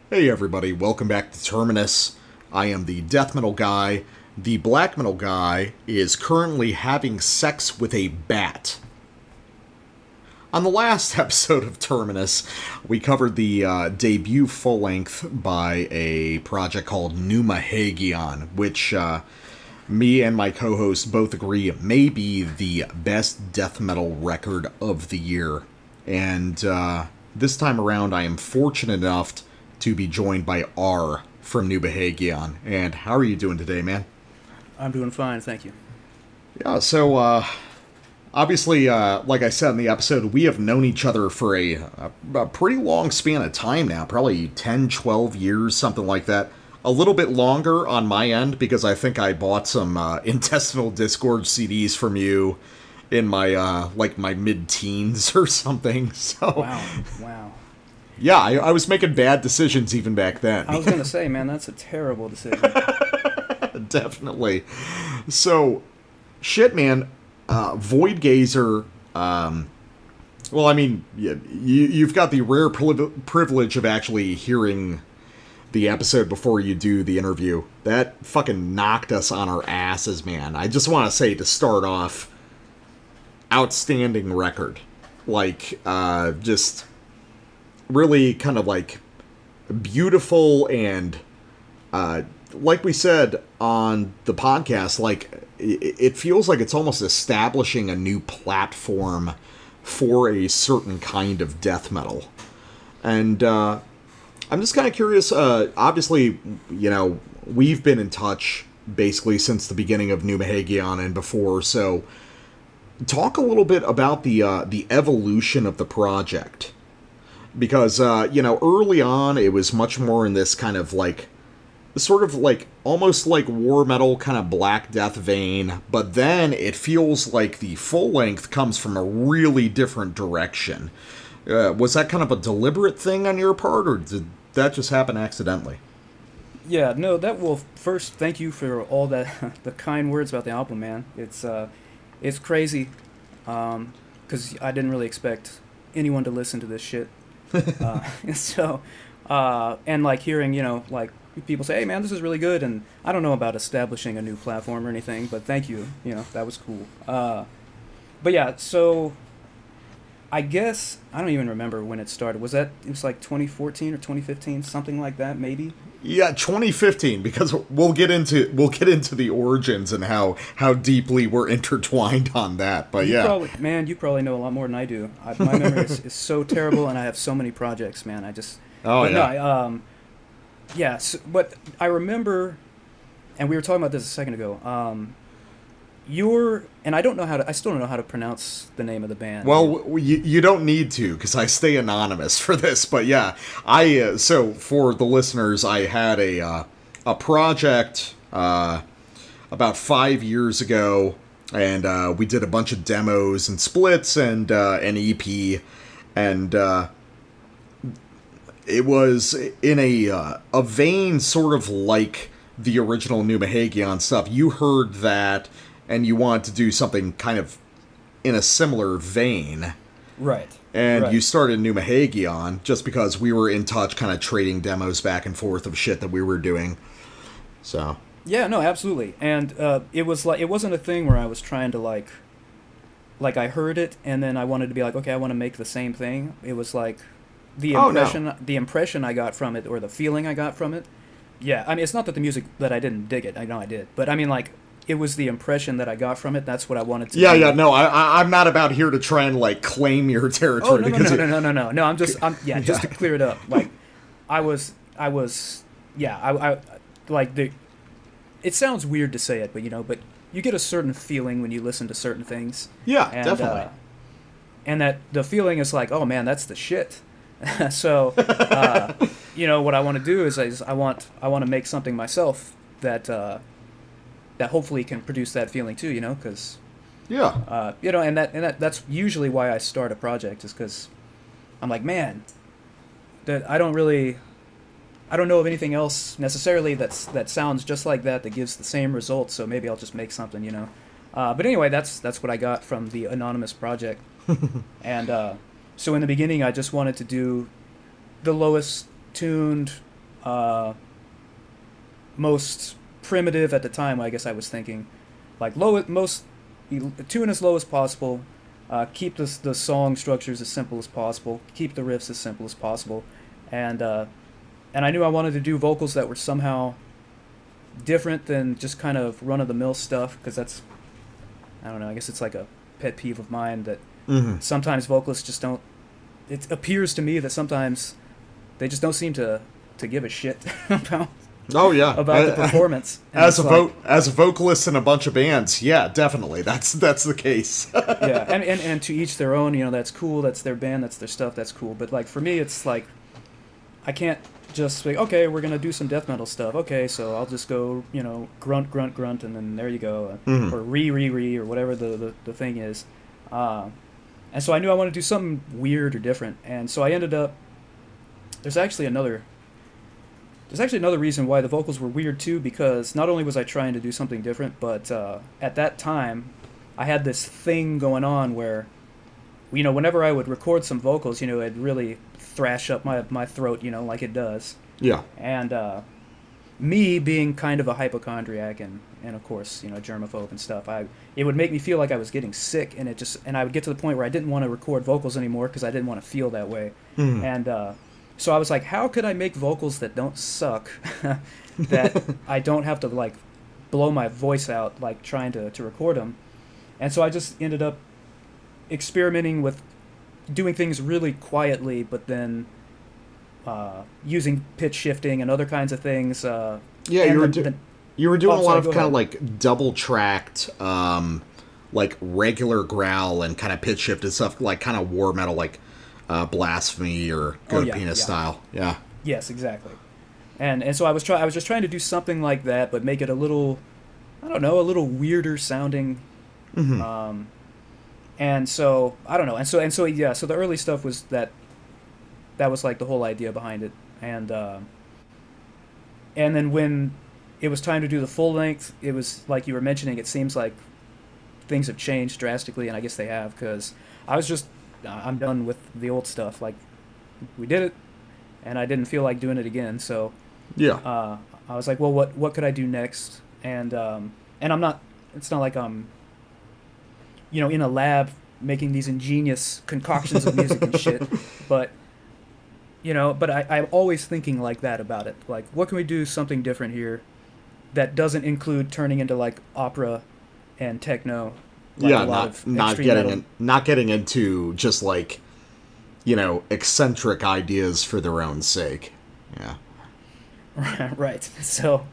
Hey everybody, welcome back to Terminus. I am the death metal guy. The black metal guy is currently having sex with a bat. On the last episode of Terminus, we covered the debut full-length by a project called Pneuma Hagion, which me and my co-host both agree may be the best death metal record of the year. And this time around, I am fortunate enough to be joined by R from Pneuma Hagion. And how are you doing today, man? I'm doing fine, thank you. Yeah, so obviously, like I said in the episode, we have known each other for a pretty long span of time now, probably 10, 12 years, something like that. A little bit longer on my end, because I think I bought some Intestinal Disgorge CDs from you in my, my mid-teens or something, so... Wow. Yeah, I was making bad decisions even back then. I was going to say, man, that's a terrible decision. Definitely. So, shit, man, Voidgazer, well, I mean, you've got the rare privilege of actually hearing the episode before you do the interview. That fucking knocked us on our asses, man. I just want to say, to start off, outstanding record. Like, just really kind of, like, beautiful and, like we said on the podcast, like, it feels like it's almost establishing a new platform for a certain kind of death metal. And, I'm just kind of curious, obviously, you know, we've been in touch basically since the beginning of Pneuma Hagion and before, so talk a little bit about the evolution of the project. Because, you know, early on it was much more in this kind of like, sort of like, almost like war metal kind of Black Death vein, but then it feels like the full length comes from a really different direction. Was that kind of a deliberate thing on your part, or did that just happen accidentally? Yeah, no, first, thank you for all that, the kind words about the album, man. It's crazy, because I didn't really expect anyone to listen to this shit. And like hearing, you know, like people say, hey man, this is really good, and I don't know about establishing a new platform or anything, but thank you, you know, that was cool. But yeah, so I guess I don't even remember when it started. It was like 2014 or 2015, something like that, maybe. Yeah, 2015, because we'll get into the origins and how deeply we're intertwined on that. But you probably know a lot more than I do. My memory is so terrible, and I have so many projects, man. But I remember, and we were talking about this a second ago. And I still don't know how to pronounce the name of the band. Well, you don't need to, because I stay anonymous for this, but yeah, so for the listeners, I had a project, about 5 years ago, and we did a bunch of demos and splits and an EP, and it was in a vein sort of like the original Pneuma Hagion stuff. You heard that, and you want to do something kind of in a similar vein. Right. And you started Pneuma Hagion just because we were in touch, kind of trading demos back and forth of shit that we were doing. So. Yeah, no, absolutely. And it wasn't a thing where I was trying to like I heard it and then I wanted to be like, okay, I want to make the same thing. It was like the impression I got from it, or the feeling I got from it. Yeah, I mean, it's not that the music that I didn't dig it. I know I did. But I mean, like, it was the impression that I got from it. That's what I wanted to do. Yeah, no, I'm not about here to try and, like, claim your territory. Oh, no. No, just to clear it up. Like, it sounds weird to say it, but, you know, but you get a certain feeling when you listen to certain things. Yeah, definitely. And that the feeling is like, oh, man, that's the shit. So, you know, what I want to do is I want to make something myself that hopefully can produce that feeling too, you know, because you know, and that's usually why I start a project, is because I'm like, man, that I don't know of anything else necessarily that sounds just like that gives the same results, so maybe I'll just make something, you know. But anyway, that's what I got from the anonymous project, and so in the beginning I just wanted to do the lowest tuned most primitive at the time. I guess I was thinking, like tune as low as possible, keep the song structures as simple as possible, keep the riffs as simple as possible, and I knew I wanted to do vocals that were somehow different than just kind of run of the mill stuff, because that's, I don't know, I guess it's like a pet peeve of mine that sometimes vocalists just don't. It appears to me that sometimes they just don't seem to give a shit about. Oh yeah, about the performance. As a vocalist in a bunch of bands, yeah, definitely, that's the case. Yeah, and to each their own. You know, that's cool. That's their band. That's their stuff. That's cool. But like for me, it's like I can't just say, okay, we're gonna do some death metal stuff. Okay, so I'll just go, you know, grunt, grunt, grunt, and then there you go, or re, or whatever the thing is. And so I knew I wanted to do something weird or different, and so I ended up. There's actually another reason why the vocals were weird too, because not only was I trying to do something different, but at that time, I had this thing going on where, you know, whenever I would record some vocals, you know, it'd really thrash up my throat, you know, like it does. Yeah. And me being kind of a hypochondriac and of course, you know, germaphobe and stuff, it would make me feel like I was getting sick, and I would get to the point where I didn't want to record vocals anymore because I didn't want to feel that way. And so I was like, how could I make vocals that don't suck, that I don't have to, like, blow my voice out, like, trying to record them? And so I just ended up experimenting with doing things really quietly, but then using pitch shifting and other kinds of things. Yeah, you were doing a lot of kind of, like, double-tracked, like, regular growl and kind of pitch shifted stuff, like, kind of war metal, like... Blasphemy or Goat Penis style. Yeah. Yes, exactly. And so I was just trying to do something like that, but make it a little, I don't know, a little weirder sounding. And so I don't know. And so yeah. So the early stuff was that was like the whole idea behind it. And then when it was time to do the full length, it was like you were mentioning. It seems like things have changed drastically, and I guess they have, because I was just. I'm done with the old stuff. Like, we did it, and I didn't feel like doing it again. So, yeah, I was like, well, what could I do next? And I'm not. It's not like I'm, you know, in a lab making these ingenious concoctions of music and shit. But, you know, I'm always thinking like that about it. Like, what can we do something different here that doesn't include turning into like opera and techno? Like not getting into just like, you know, eccentric ideas for their own sake. Yeah. Right. So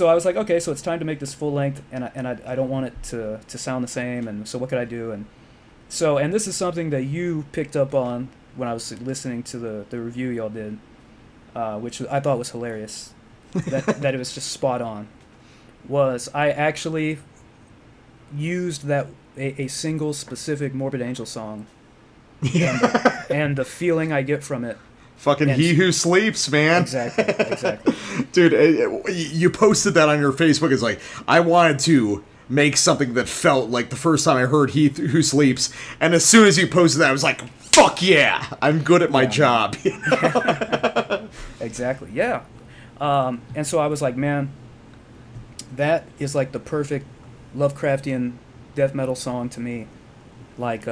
I was like, okay, so it's time to make this full length, and I don't want it to sound the same, and so what could I do? And this is something that you picked up on when I was listening to the review y'all did, which I thought was hilarious. that it was just spot on. Was I actually used that a single specific Morbid Angel song, and the feeling I get from it. Fucking He Who Sleeps, man. Exactly. Dude, you posted that on your Facebook. It's like, I wanted to make something that felt like the first time I heard He Who Sleeps, and as soon as you posted that, I was like, fuck yeah, I'm good at my job. You know? Exactly, yeah. And so I was like, man, that is like the perfect Lovecraftian death metal song to me. Like,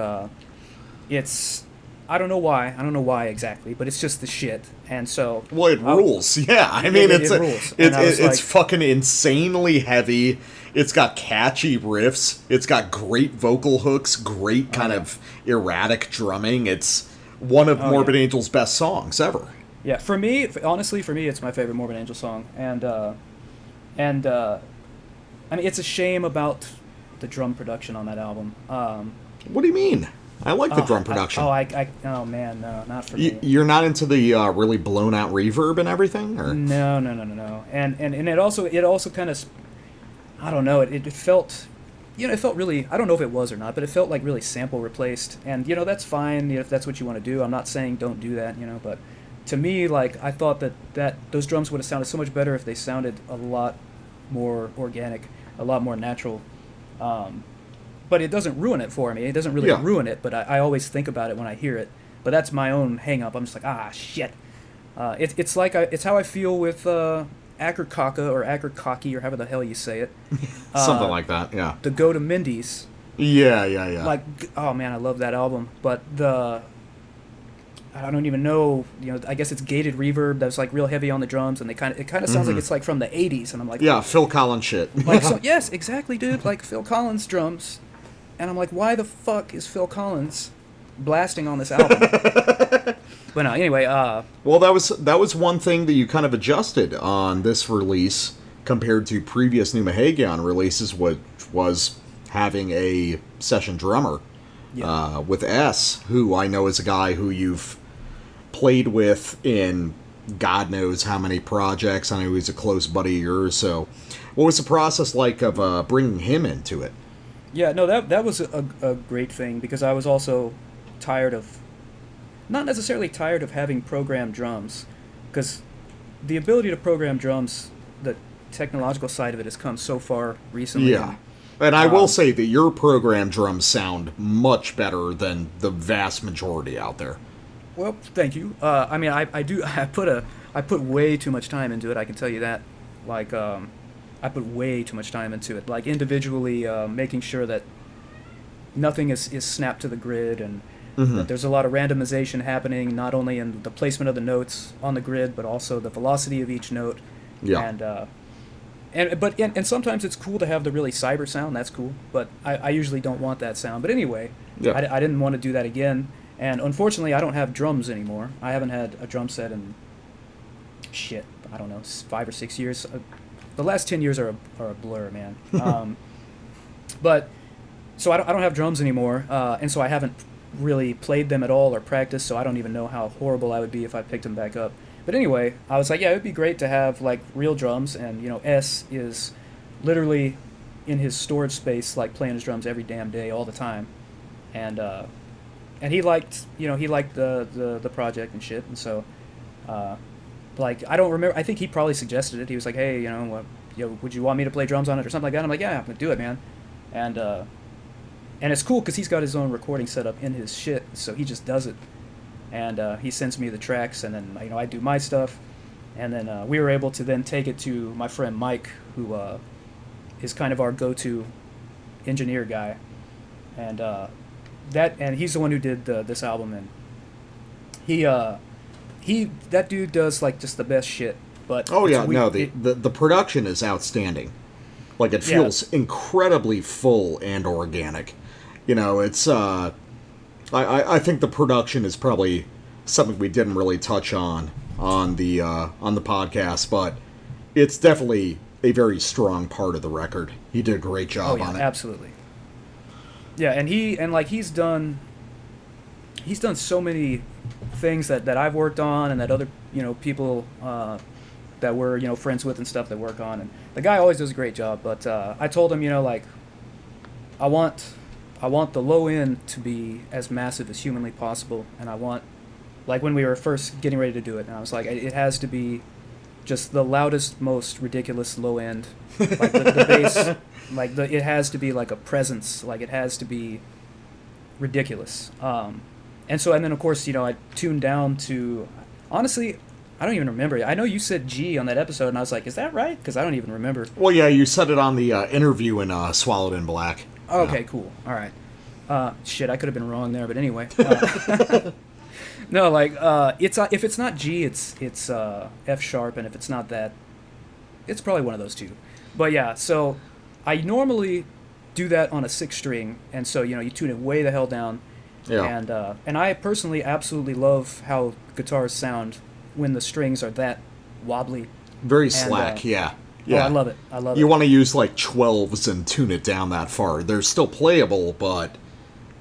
it's, I don't know why exactly, but it's just the shit. And so, well, it rules. Yeah, I mean, it rules. It's like, fucking insanely heavy. It's got catchy riffs. It's got great vocal hooks, great kind of erratic drumming. It's one of Morbid Angel's best songs ever. Yeah, honestly, for me, it's my favorite Morbid Angel song. And I mean, it's a shame about the drum production on that album. What do you mean? I like the drum production. Oh man, no, not for me. You're not into the really blown out reverb and everything, or no. And it also kind of, I don't know. It felt, you know, it felt really. I don't know if it was or not, but it felt like really sample replaced. And you know, that's fine if that's what you want to do. I'm not saying don't do that, you know, but to me, like, I thought that those drums would have sounded so much better if they sounded a lot more organic, a lot more natural. But it doesn't ruin it for me. It doesn't really ruin it, but I always think about it when I hear it. But that's my own hang-up. I'm just like, shit. It's how I feel with Akerkaka or Akerkaki or however the hell you say it. Something like that, yeah. The Go to Mindy's. Yeah. Like, oh man, I love that album. But I don't even know, I guess it's gated reverb that's like real heavy on the drums, and it kind of sounds like it's like from the 80s, and I'm like, yeah, Phil Collins shit. like, so, yes, exactly, dude, like Phil Collins drums, and I'm like, why the fuck is Phil Collins blasting on this album? But no, anyway, well, that was one thing that you kind of adjusted on this release compared to previous Pneuma Hagion releases, which was having a session drummer. yeah. With S, who I know is a guy who you've played with in God knows how many projects. I know he's a close buddy of yours. So, what was the process like of bringing him into it? Yeah, no, that was a great thing, because I was also tired of, not necessarily tired of having programmed drums, because the ability to program drums, the technological side of it has come so far recently. Yeah. And I will say that your programmed drums sound much better than the vast majority out there. Well, thank you. I mean, I put way too much time into it. I can tell you that. Like, I put way too much time into it. Like, individually making sure that nothing is snapped to the grid, and that there's a lot of randomization happening, not only in the placement of the notes on the grid, but also the velocity of each note. Yeah. And sometimes it's cool to have the really cyber sound. That's cool. But I usually don't want that sound. But anyway, Yeah. I didn't want to do that again. And unfortunately, I don't have drums anymore. I haven't had a drum set in, I don't know, 5 or 6 years. The last 10 years are a blur, man. But, so I don't have drums anymore. And so I haven't really played them at all or practiced, so I don't even know how horrible I would be if I picked them back up. But anyway, I was like, yeah, it would be great to have, like, real drums. And, S is literally in his storage space, like, playing his drums every damn day, all the time. And he liked, the project and shit. And so, like, I don't remember. I think he probably suggested it. He was like, hey, would you want me to play drums on it or something like that? I'm like, yeah, I'm going to do it, man. And it's cool because he's got his own recording setup in his shit, so he just does it. And he sends me the tracks, and then, I do my stuff. And then we were able to then take it to my friend Mike, who is kind of our go-to engineer guy. And and he's the one who did this album, and that dude does, like, just the best shit. But the production is outstanding. Like, it feels incredibly full and organic. It's I think the production is probably something we didn't really touch on the podcast, but it's definitely a very strong part of the record. He did a great job on it. Absolutely. Yeah, and he's done so many things that I've worked on, and that other people that we're friends with and stuff that work on, and the guy always does a great job. But I told him, like, I want the low end to be as massive as humanly possible, and I want, like, when we were first getting ready to do it, and I was like, it has to be just the loudest, most ridiculous low end, like the bass, like it has to be like a presence, like it has to be ridiculous. And then of course, I tuned down to, honestly, I don't even remember. I know you said G on that episode, and I was like, is that right? Because I don't even remember. Well, yeah, you said it on the interview in Swallowed in Black. Okay, cool. All right. Shit, I could have been wrong there, but anyway. No, like, it's if it's not G, it's F sharp, and if it's not that, it's probably one of those two. But yeah, so I normally do that on a 6 string, and so you tune it way the hell down. Yeah. And I personally absolutely love how guitars sound when the strings are that wobbly. Very slack, yeah. Yeah, I love it. You want to use like 12s and tune it down that far. They're still playable, but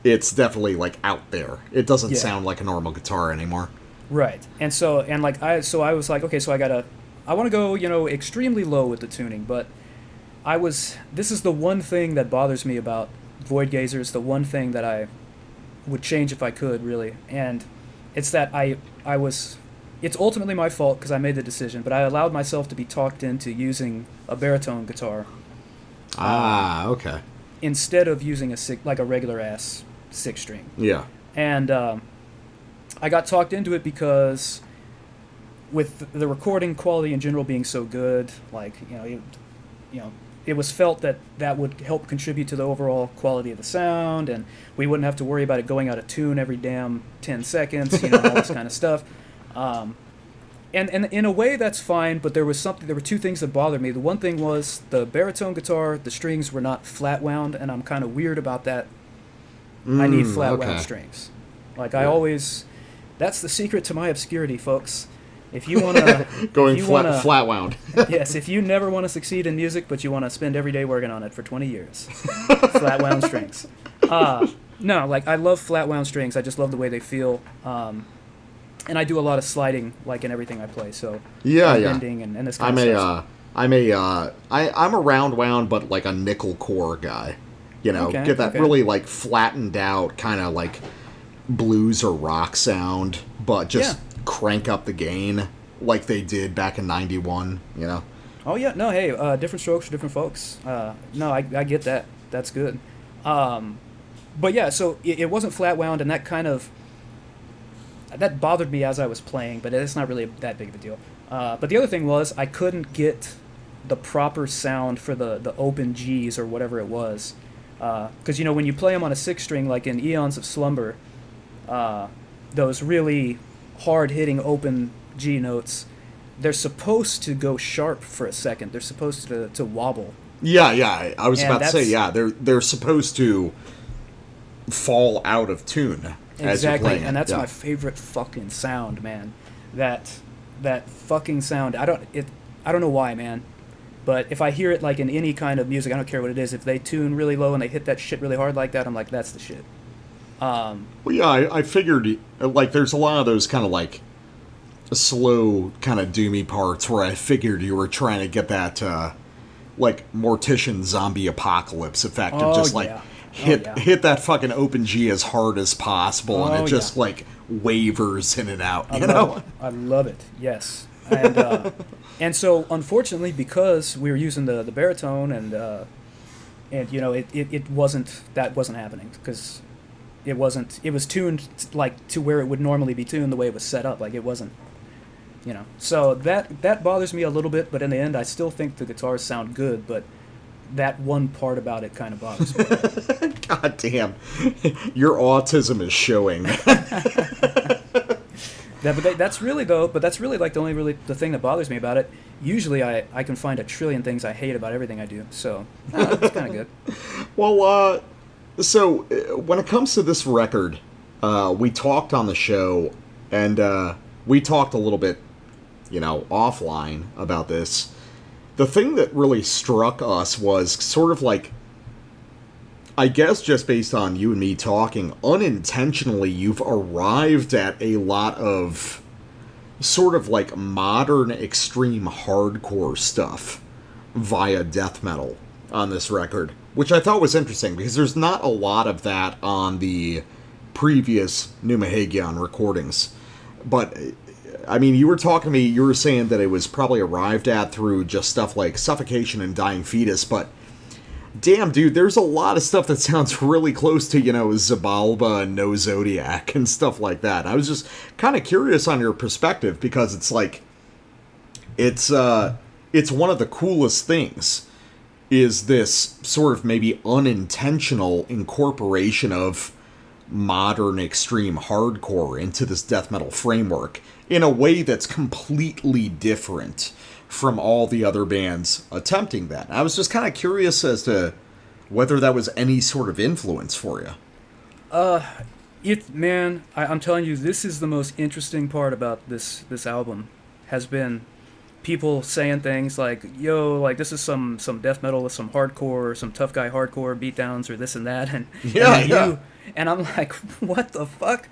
it's definitely like out there. It doesn't sound like a normal guitar anymore. Right. And so I was like, okay, so I want to go, extremely low with the tuning, but this is the one thing that bothers me about Voidgazer. It's the one thing that I would change if I could, really. And it's that it's ultimately my fault because I made the decision, but I allowed myself to be talked into using a baritone guitar. Okay. Instead of using a regular ass 6 string. Yeah. And I got talked into it because with the recording quality in general being so good, like, it was felt that that would help contribute to the overall quality of the sound, and we wouldn't have to worry about it going out of tune every damn 10 seconds, all this kind of stuff. And in a way, that's fine, but there were two things that bothered me. The one thing was the baritone guitar, the strings were not flat wound, and I'm kind of weird about that. I need flat wound strings. Like, that's the secret to my obscurity, folks. If you want to... flat wound. Yes, if you never want to succeed in music, but you want to spend every day working on it for 20 years. Flat wound strings. No, like, I love flat wound strings. I just love the way they feel. And I do a lot of sliding, like, in everything I play, so... Bending and this kind of stuff. I'm a round wound, but, like, a nickel core guy. Get that really, like, flattened out, kind of, like, blues or rock sound, but just... crank up the gain like they did back in 91, Oh, yeah. No, hey, different strokes for different folks. No, I get that. That's good. But, yeah, so it wasn't flat wound, and that bothered me as I was playing, but it's not really that big of a deal. But the other thing was I couldn't get the proper sound for the open Gs or whatever it was. Because, when you play them on a 6-string, like in Eons of Slumber, those really... hard-hitting open G notes, they're supposed to go sharp for a second. They're supposed to wobble. Yeah. I was about to say, they're supposed to fall out of tune as you're playing. And that's my favorite fucking sound, man. That fucking sound. I don't know why, man. But if I hear it like in any kind of music, I don't care what it is. If they tune really low and they hit that shit really hard like that, I'm like, that's the shit. Well, yeah, I figured, like, there's a lot of those kind of, like, slow, kind of doomy parts where I figured you were trying to get that, like, Mortician zombie apocalypse effect of just, like, hit that fucking open G as hard as possible, and it just, like, wavers in and out, I love it, yes. And, and so, unfortunately, because we were using the baritone, and it wasn't happening, because... It was tuned like to where it would normally be tuned the way it was set up. Like it wasn't, So that bothers me a little bit, but in the end, I still think the guitars sound good, but that one part about it kind of bothers me. God damn. Your autism is showing. That's really like the thing that bothers me about it. Usually I can find a trillion things I hate about everything I do, so it's kind of good. Well, so, when it comes to this record, we talked on the show, and we talked a little bit, offline about this. The thing that really struck us was sort of like, I guess just based on you and me talking, unintentionally you've arrived at a lot of sort of like modern extreme hardcore stuff via death metal on this record. Which I thought was interesting, because there's not a lot of that on the previous Pneuma Hagion recordings. But, I mean, you were talking to me, you were saying that it was probably arrived at through just stuff like Suffocation and Dying Fetus, but damn, dude, there's a lot of stuff that sounds really close to, Zabalba and No Zodiac and stuff like that. I was just kind of curious on your perspective, because it's like, it's one of the coolest things. Is this sort of maybe unintentional incorporation of modern extreme hardcore into this death metal framework in a way that's completely different from all the other bands attempting that. I was just kind of curious as to whether that was any sort of influence for you. I'm telling you, this is the most interesting part about this album, has been people saying things like, yo, like, this is some death metal with some hardcore, some tough guy hardcore beatdowns or this and that, and I'm like, what the fuck?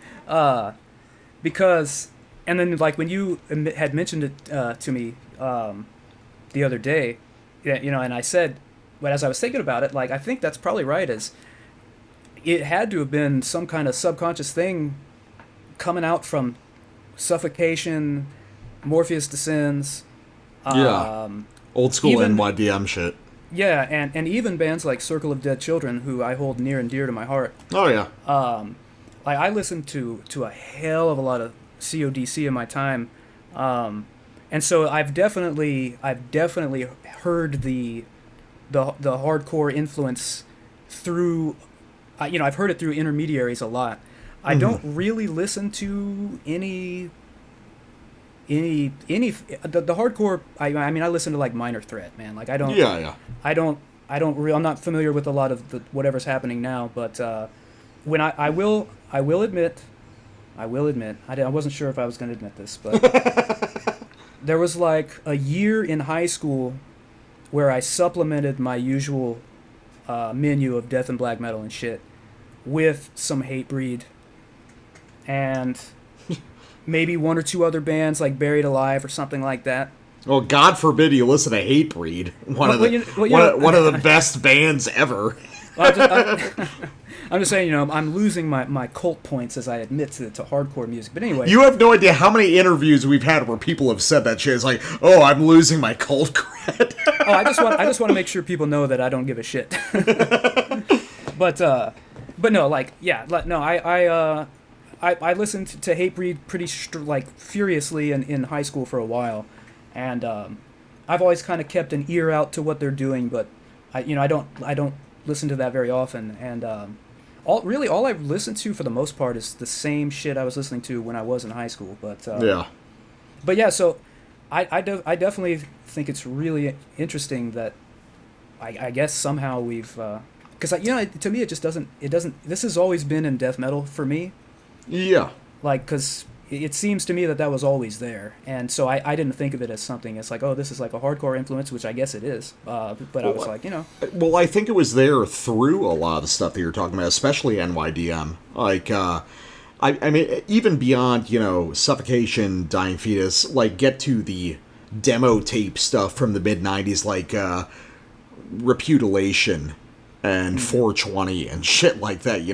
Because, and then, like, when you had mentioned it to me the other day, and I said, but as I was thinking about it, like, I think that's probably right, as it had to have been some kind of subconscious thing coming out from Suffocation, Morpheus Descends, old school NYDM shit. Yeah, and even bands like Circle of Dead Children, who I hold near and dear to my heart. Oh yeah. Like, I listened to a hell of a lot of CODC in my time, And so I've definitely heard the hardcore influence through, I've heard it through intermediaries a lot. I don't really listen to any the hardcore. I mean, I listen to like Minor Threat, man. Like I don't. Yeah. I'm not familiar with a lot of the whatever's happening now, but when I will admit, I wasn't sure if I was going to admit this, but there was like a year in high school where I supplemented my usual menu of death and black metal and shit with some Hatebreed and maybe one or two other bands like Buried Alive or something like that. Well, God forbid you listen to Hatebreed, one of the best bands ever. I'm just saying, I'm losing my cult points as I admit to hardcore music. But anyway, you have no idea how many interviews we've had where people have said that shit. It's like, oh, I'm losing my cult cred. Oh, I just want to make sure people know that I don't give a shit. But no, like, yeah, no, I listened to Hatebreed pretty furiously in high school for a while, and I've always kind of kept an ear out to what they're doing, but I don't listen to that very often, and all I listen to for the most part is the same shit I was listening to when I was in high school. But yeah, so I definitely think it's really interesting that I guess somehow we've because to me it doesn't this has always been in death metal for me. Yeah. Like, because it seems to me that was always there. And so I didn't think of it as something. It's like, oh, this is like a hardcore influence, which I guess it is. But I was like, Well, I think it was there through a lot of the stuff that you're talking about, especially NYDM. Like, I mean, even beyond, Suffocation, Dying Fetus, like, get to the demo tape stuff from the mid-90s, like, Repudiation and 420 and shit like that,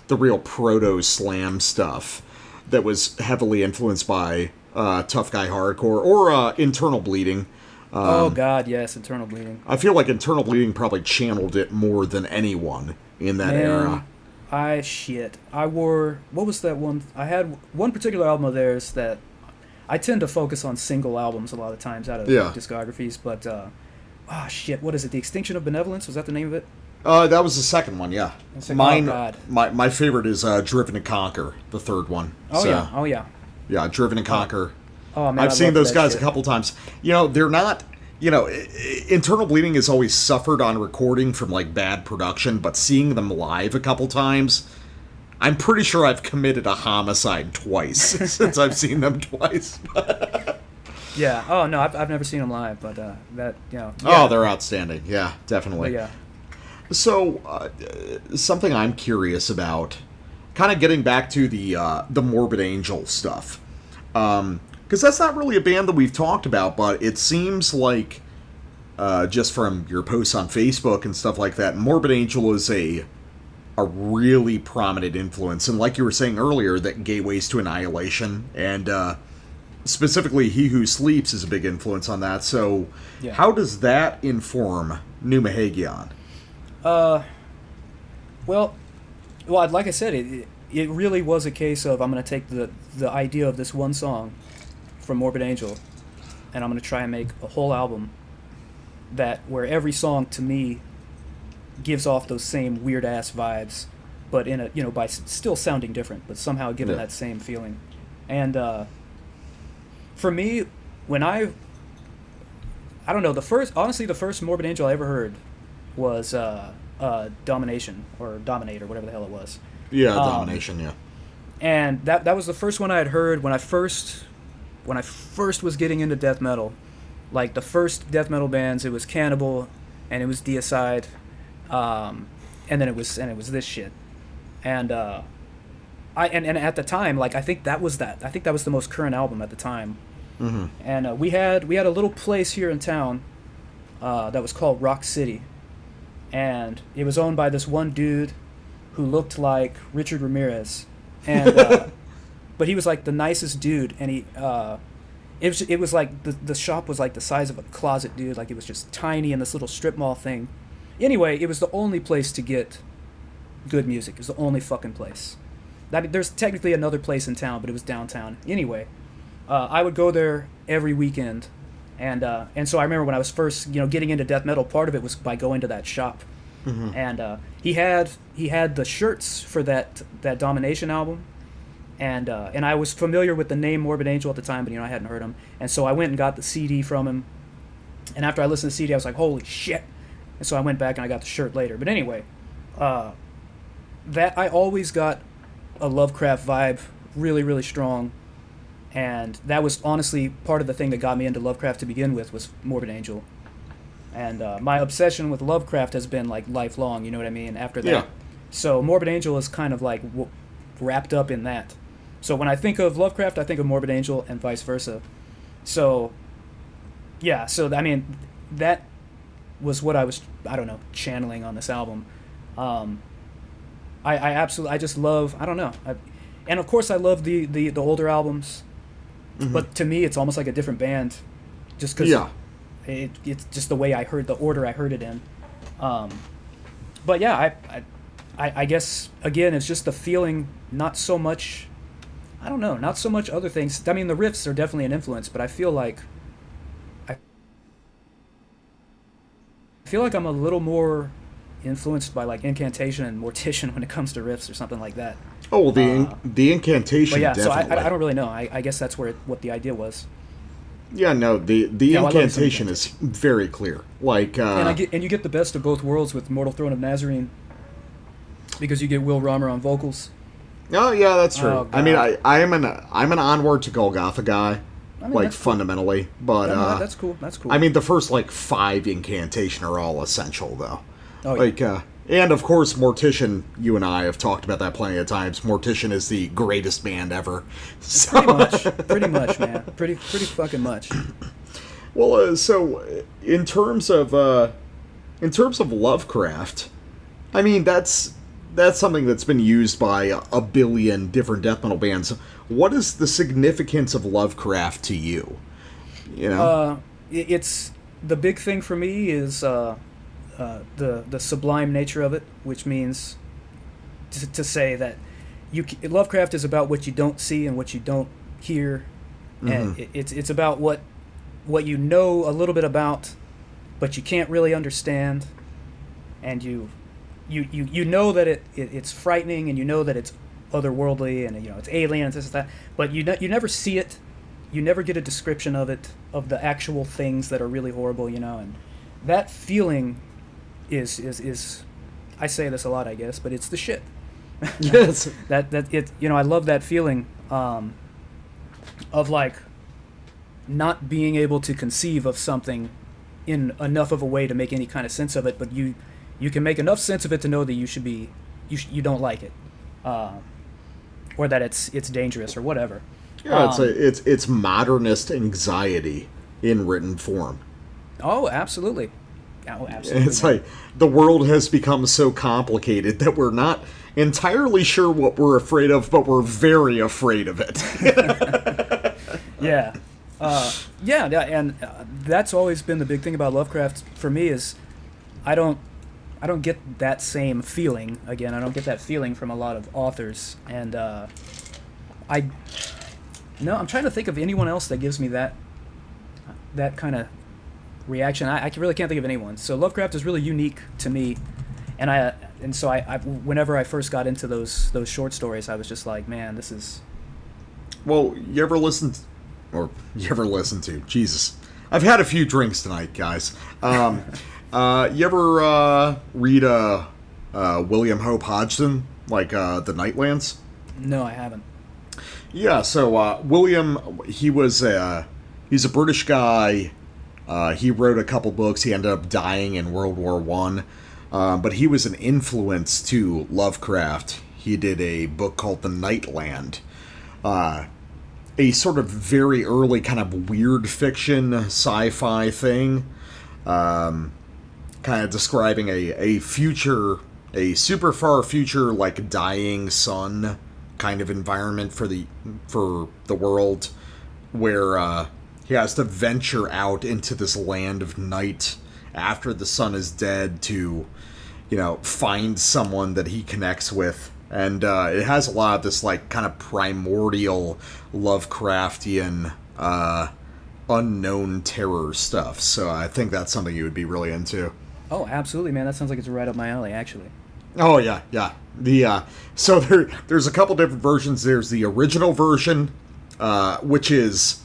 the real proto-slam stuff that was heavily influenced by Tough Guy Hardcore or Internal Bleeding. Oh god, yes, Internal Bleeding. I feel like Internal Bleeding probably channeled it more than anyone in that era. What was that one? I had one particular album of theirs that I tend to focus on single albums a lot of times out of discographies, but what is it? The Extinction of Benevolence? Was that the name of it? That was the second one, yeah. Mine, oh, God. My favorite is Driven to Conquer, the third one. Oh, so, yeah. Oh, yeah. Yeah, Driven to Conquer. Oh, man, I've seen those guys a couple times. They're not... Internal Bleeding has always suffered on recording from, like, bad production, but seeing them live a couple times, I'm pretty sure I've committed a homicide twice since I've seen them twice. Yeah. Oh, no, I've never seen them live, but that, Yeah. Oh, they're outstanding. Yeah, definitely. But, yeah. So, something I'm curious about, kind of getting back to the Morbid Angel stuff, because that's not really a band that we've talked about, but it seems like, just from your posts on Facebook and stuff like that, Morbid Angel is a really prominent influence, and like you were saying earlier, that Gateways to Annihilation, and specifically He Who Sleeps is a big influence on that, so how does that inform Pneuma Hagion? Well, like I said, it really was a case of I'm going to take the idea of this one song from Morbid Angel, and I'm going to try and make a whole album where every song to me gives off those same weird ass vibes, but in a by still sounding different, but somehow giving that same feeling. And for me, when I don't know, the first Morbid Angel I ever heard was Domination or Dominate or whatever the hell it was. Yeah, Domination, yeah. And that was the first one I had heard when I first was getting into death metal. Like the first death metal bands, it was Cannibal and it was Deicide, and then it was this shit. And and at the time, like I think that was the most current album at the time. Mm-hmm. And we had a little place here in town that was called Rock City. And it was owned by this one dude who looked like Richard Ramirez, and but he was like the nicest dude, and it was like the shop was like the size of a closet, dude. Like it was just tiny in this little strip mall thing. Anyway, it was the only place to get good music. It was the only fucking place. There's technically another place in town, but it was downtown. Anyway, I would go there every weekend, and so I remember when I was first getting into death metal, part of it was by going to that shop, and he had the shirts for that Domination album, and I was familiar with the name Morbid Angel at the time, but I hadn't heard him, and so I went and got the CD from him, and after I listened to the CD, I was like, holy shit, and so I went back and I got the shirt later. But anyway, that I always got a Lovecraft vibe really, really strong. And that was honestly part of the thing that got me into Lovecraft to begin with, was Morbid Angel. And my obsession with Lovecraft has been like lifelong, you know what I mean, after that. Yeah. So Morbid Angel is kind of like wrapped up in that. So when I think of Lovecraft, I think of Morbid Angel and vice versa. So, yeah, so I mean, that was what I was, I don't know, channeling on this album. I absolutely, I just love, I don't know. And of course I love the older albums. But to me, it's almost like a different band, just because it's just the way I heard the order I heard it in. But yeah, I guess again, it's just the feeling, not so much. I don't know, not so much other things. I mean, the riffs are definitely an influence, but I feel like I'm a little more influenced by like Incantation and Mortician when it comes to riffs or something like that. Oh, the Incantation, but yeah, definitely. so I don't really know. I guess that's what the idea was. Yeah, no, the Incantation is very clear. Like, and you get the best of both worlds with Mortal Throne of Nazarene, because you get Will Romer on vocals. Oh yeah, that's true. Oh, I mean, I'm an Onward to Golgotha guy, I mean, like fundamentally. Cool. But that's cool. That's cool. I mean, the first like 5 Incantation are all essential, though. Oh, yeah. Like, and of course, Mortician. You and I have talked about that plenty of times. Mortician is the greatest band ever. So. Pretty much, man. Pretty fucking much. Well, so in terms of Lovecraft, I mean that's something that's been used by a billion different death metal bands. What is the significance of Lovecraft to you? You know, it's the big thing for me is the sublime nature of it, which means to say that Lovecraft is about what you don't see and what you don't hear, and it's about what you know a little bit about, but you can't really understand, and you know that it's frightening, and you know that it's otherworldly, and it's alien and this and that, but you never see it, you never get a description of it, of the actual things that are really horrible, and that feeling is I say this a lot, I guess, but it's the shit. Yes. that it I love that feeling of like not being able to conceive of something in enough of a way to make any kind of sense of it, but you can make enough sense of it to know that you don't like it, or that it's dangerous or whatever. Yeah, it's modernist anxiety in written form. Oh, absolutely. Oh, absolutely. It's like the world has become so complicated that we're not entirely sure what we're afraid of, but we're very afraid of it. Yeah. And that's always been the big thing about Lovecraft for me is I don't get that same feeling. Again, I don't get that feeling from a lot of authors, and I'm trying to think of anyone else that gives me that kind of reaction. I really can't think of anyone. So Lovecraft is really unique to me, and so I whenever I first got into those short stories, I was just like, man, this is. Well, you ever listen to? Jesus, I've had a few drinks tonight, guys. You ever read William Hope Hodgson, like the Nightlands? No, I haven't. Yeah, so William, he's a British guy. He wrote a couple books. He ended up dying in World War I. But he was an influence to Lovecraft. He did a book called The Nightland. A sort of very early kind of weird fiction sci-fi thing. Kind of describing a future, a super far future, like dying sun kind of environment for the world, where he has to venture out into this land of night after the sun is dead to, find someone that he connects with And it has a lot of this, like, kind of primordial Lovecraftian unknown terror stuff. So I think that's something you would be really into. Oh, absolutely, man. That sounds like it's right up my alley, actually. Oh, yeah, yeah. So there's a couple different versions. There's the original version, which is,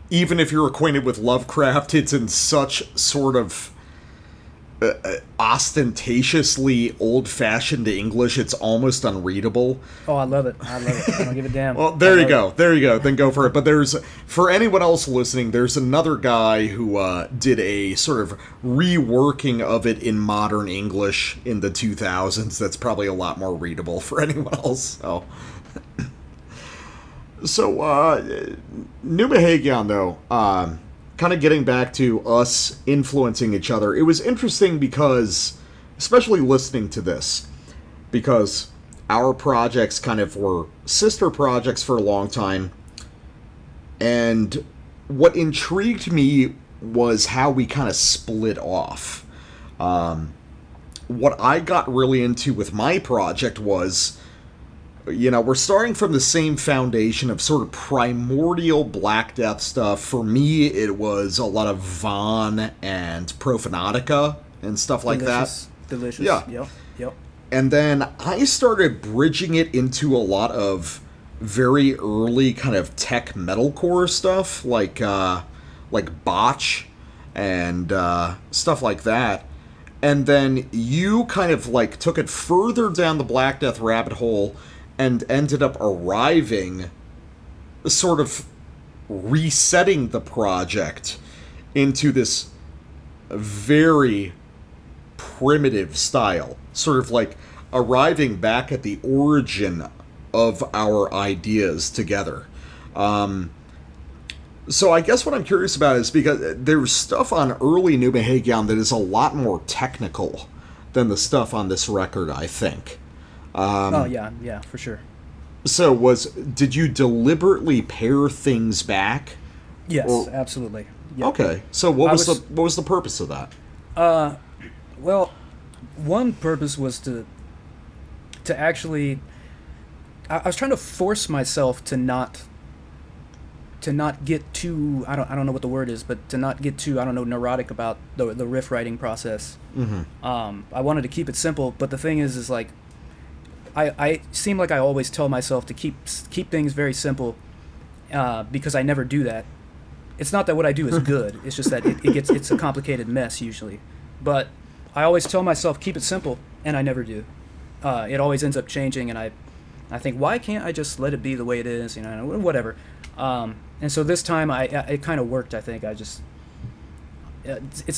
even if you're acquainted with Lovecraft, it's in such sort of ostentatiously old-fashioned English, it's almost unreadable. Oh, I love it. I don't give a damn. Well, there you go. Then go for it. But for anyone else listening, there's another guy who did a sort of reworking of it in modern English in the 2000s. That's probably a lot more readable for anyone else. So, Pneuma Hagion, though, kind of getting back to us influencing each other, it was interesting because, especially listening to this, because our projects kind of were sister projects for a long time, and what intrigued me was how we kind of split off. What I got really into with my project was, we're starting from the same foundation of sort of primordial Black Death stuff. For me, it was a lot of Vaughn and Profanatica and stuff like that. Delicious. Yeah. Yep. And then I started bridging it into a lot of very early kind of tech metalcore stuff, like Botch and stuff like that. And then you kind of like took it further down the Black Death rabbit hole and ended up arriving, sort of resetting the project into this very primitive style, sort of like arriving back at the origin of our ideas together. So I guess what I'm curious about is, because there's stuff on early Pneuma Hagion that is a lot more technical than the stuff on this record, I think. Oh, yeah, for sure. So did you deliberately pare things back? Yes, absolutely. Yep. Okay. So what was the purpose of that? Well, one purpose was to actually, I was trying to force myself to not get too, I don't know what the word is, but to not get too, neurotic about the riff writing process. Mm-hmm. I wanted to keep it simple, but the thing is like, I seem like I always tell myself to keep things very simple, because I never do that. It's not that what I do is good. It's just that it's a complicated mess usually. But I always tell myself keep it simple, and I never do. It always ends up changing, and I think, why can't I just let it be the way it is? Whatever. And so this time it kind of worked. I think it's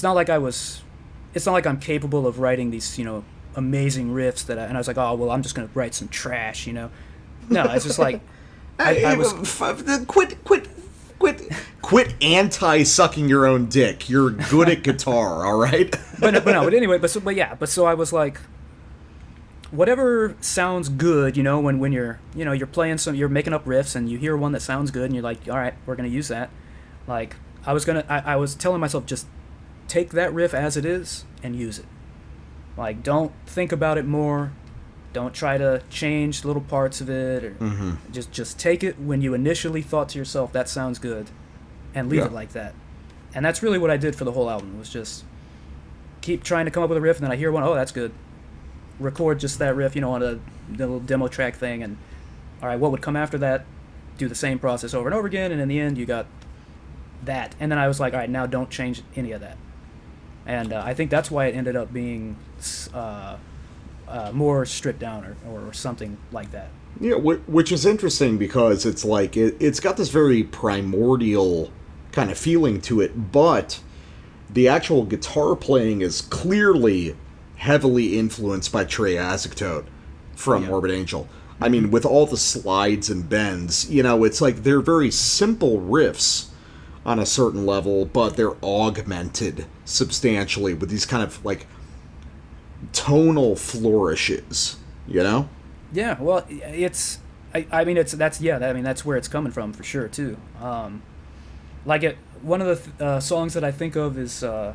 not like I'm capable of writing these amazing riffs and I was like, oh well, I'm just gonna write some trash. No, it's just like I was quit anti-sucking your own dick. You're good at guitar, all right? but anyway, so I was like, whatever sounds good, when you're playing you're making up riffs and you hear one that sounds good and you're like, all right, we're gonna use that. Like I was telling myself, just take that riff as it is and use it. Like, don't think about it more. Don't try to change little parts of it, or just take it when you initially thought to yourself, that sounds good, and leave it like that. And that's really what I did for the whole album, was just keep trying to come up with a riff, and then I hear one, oh, that's good. Record just that riff, on a little demo track thing, and all right, what would come after that? Do the same process over and over again, and in the end, you got that. And then I was like, all right, now don't change any of that. And I think that's why it ended up being more stripped down or something like that. Yeah, which is interesting because it's like it's got this very primordial kind of feeling to it, but the actual guitar playing is clearly heavily influenced by Trey Azagtote from Morbid Angel. I mean, with all the slides and bends, it's like they're very simple riffs on a certain level, but they're augmented substantially with these kind of like tonal flourishes, Yeah, well, that's where it's coming from for sure too. One of the songs that I think of is, or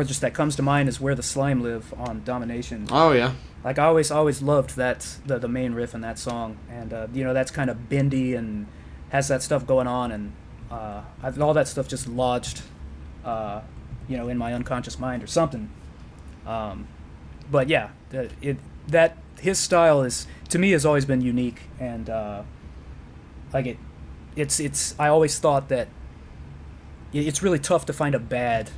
just that comes to mind, is "Where the Slime Live" on Domination. Oh yeah. Like I always loved that the main riff in that song, and that's kind of bendy and has that stuff going on, and all that stuff just lodged, in my unconscious mind or something. But yeah, that his style is to me has always been unique, and it's I always thought that it's really tough to find a bad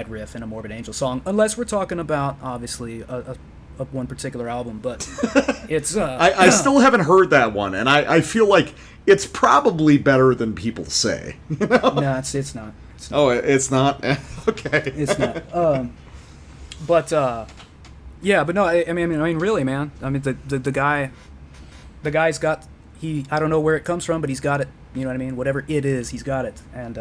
riff in a Morbid Angel song, unless we're talking about obviously a one particular album. But it's I still haven't heard that one, and I feel like it's probably better than people say. No, it's not. Oh, it's not. Okay, it's not. But no. I mean, really, man. I mean, the guy's got I don't know where it comes from, but he's got it. You know what I mean? Whatever it is, he's got it, and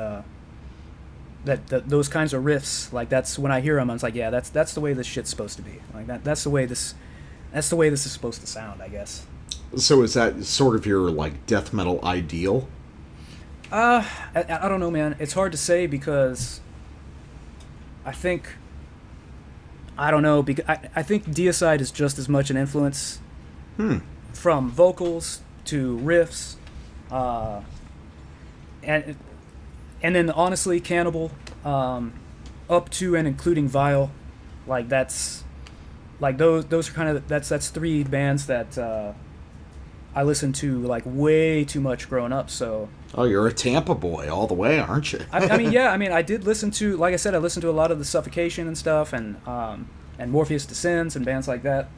those kinds of riffs, like that's when I hear them, I was like, yeah, that's the way this shit's supposed to be. Like that's the way this is supposed to sound, I guess. So is that sort of your like death metal ideal? I don't know, man. It's hard to say because I think Deicide is just as much an influence from vocals to riffs, and then honestly, Cannibal, up to and including Vile, like that's like those are kind of that's three bands that I listened to like way too much growing up. So oh, you're a Tampa boy all the way, aren't you? I mean, yeah. I mean, I did listen to, like I said, I listened to a lot of the Suffocation and stuff, and Morpheus Descends and bands like that.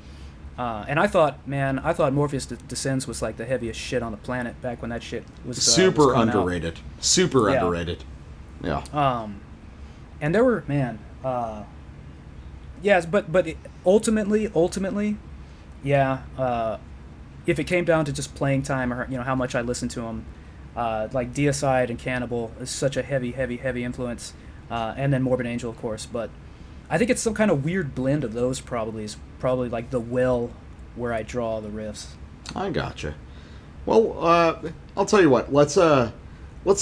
And I thought Morpheus Descends was like the heaviest shit on the planet back when that shit was super underrated. Out. Super underrated. Yeah. And there were yes, but ultimately, yeah. If it came down to just playing time or how much I listened to them, like Deicide and Cannibal is such a heavy influence, and then Morbid Angel, of course, but. I think it's some kind of weird blend of those. Probably like the well where I draw the riffs. I gotcha. Well, I'll tell you what. Let's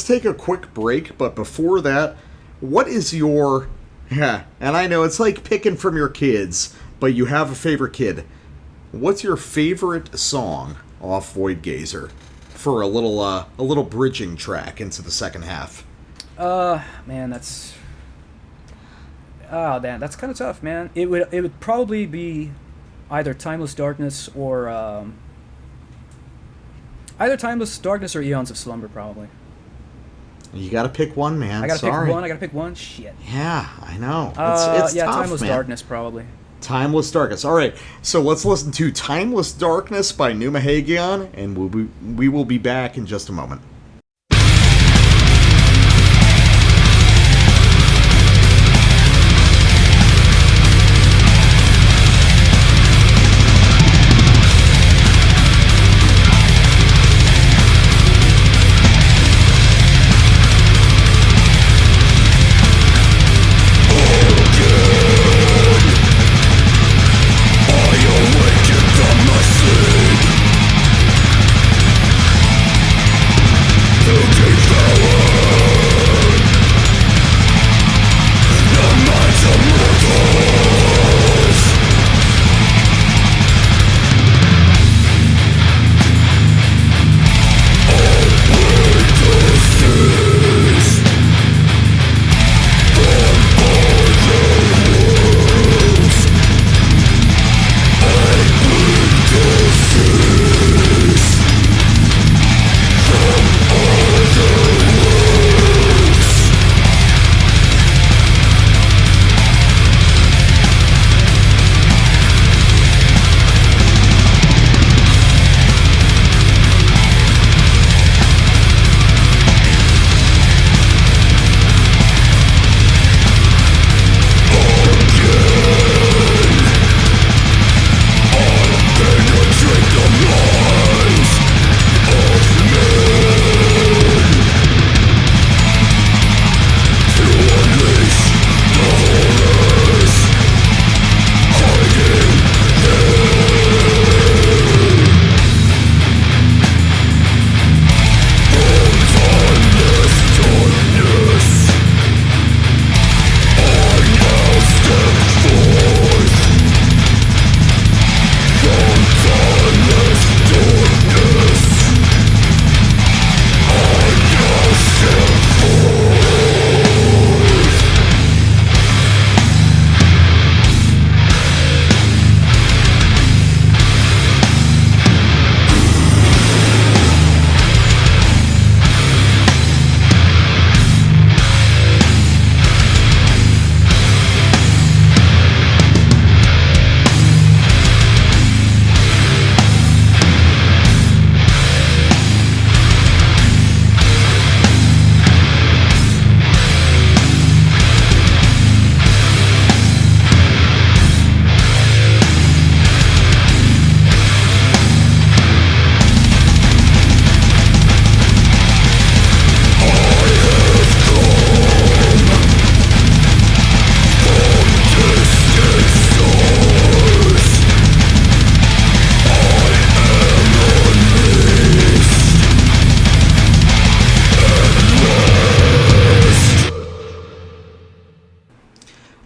take a quick break. But before that, what is your? Yeah, and I know it's like picking from your kids, but you have a favorite kid. What's your favorite song off Voidgazer for a little bridging track into the second half? Man, that's. Oh, damn, that's kind of tough, man. It would probably be either Timeless Darkness or Eons of Slumber, probably. You got to pick one, man. I got to pick one. Shit. Yeah, I know. It's tough, Timeless man. Darkness, probably. Timeless Darkness. All right, so let's listen to Timeless Darkness by Pneuma Hagion, and we will be back in just a moment.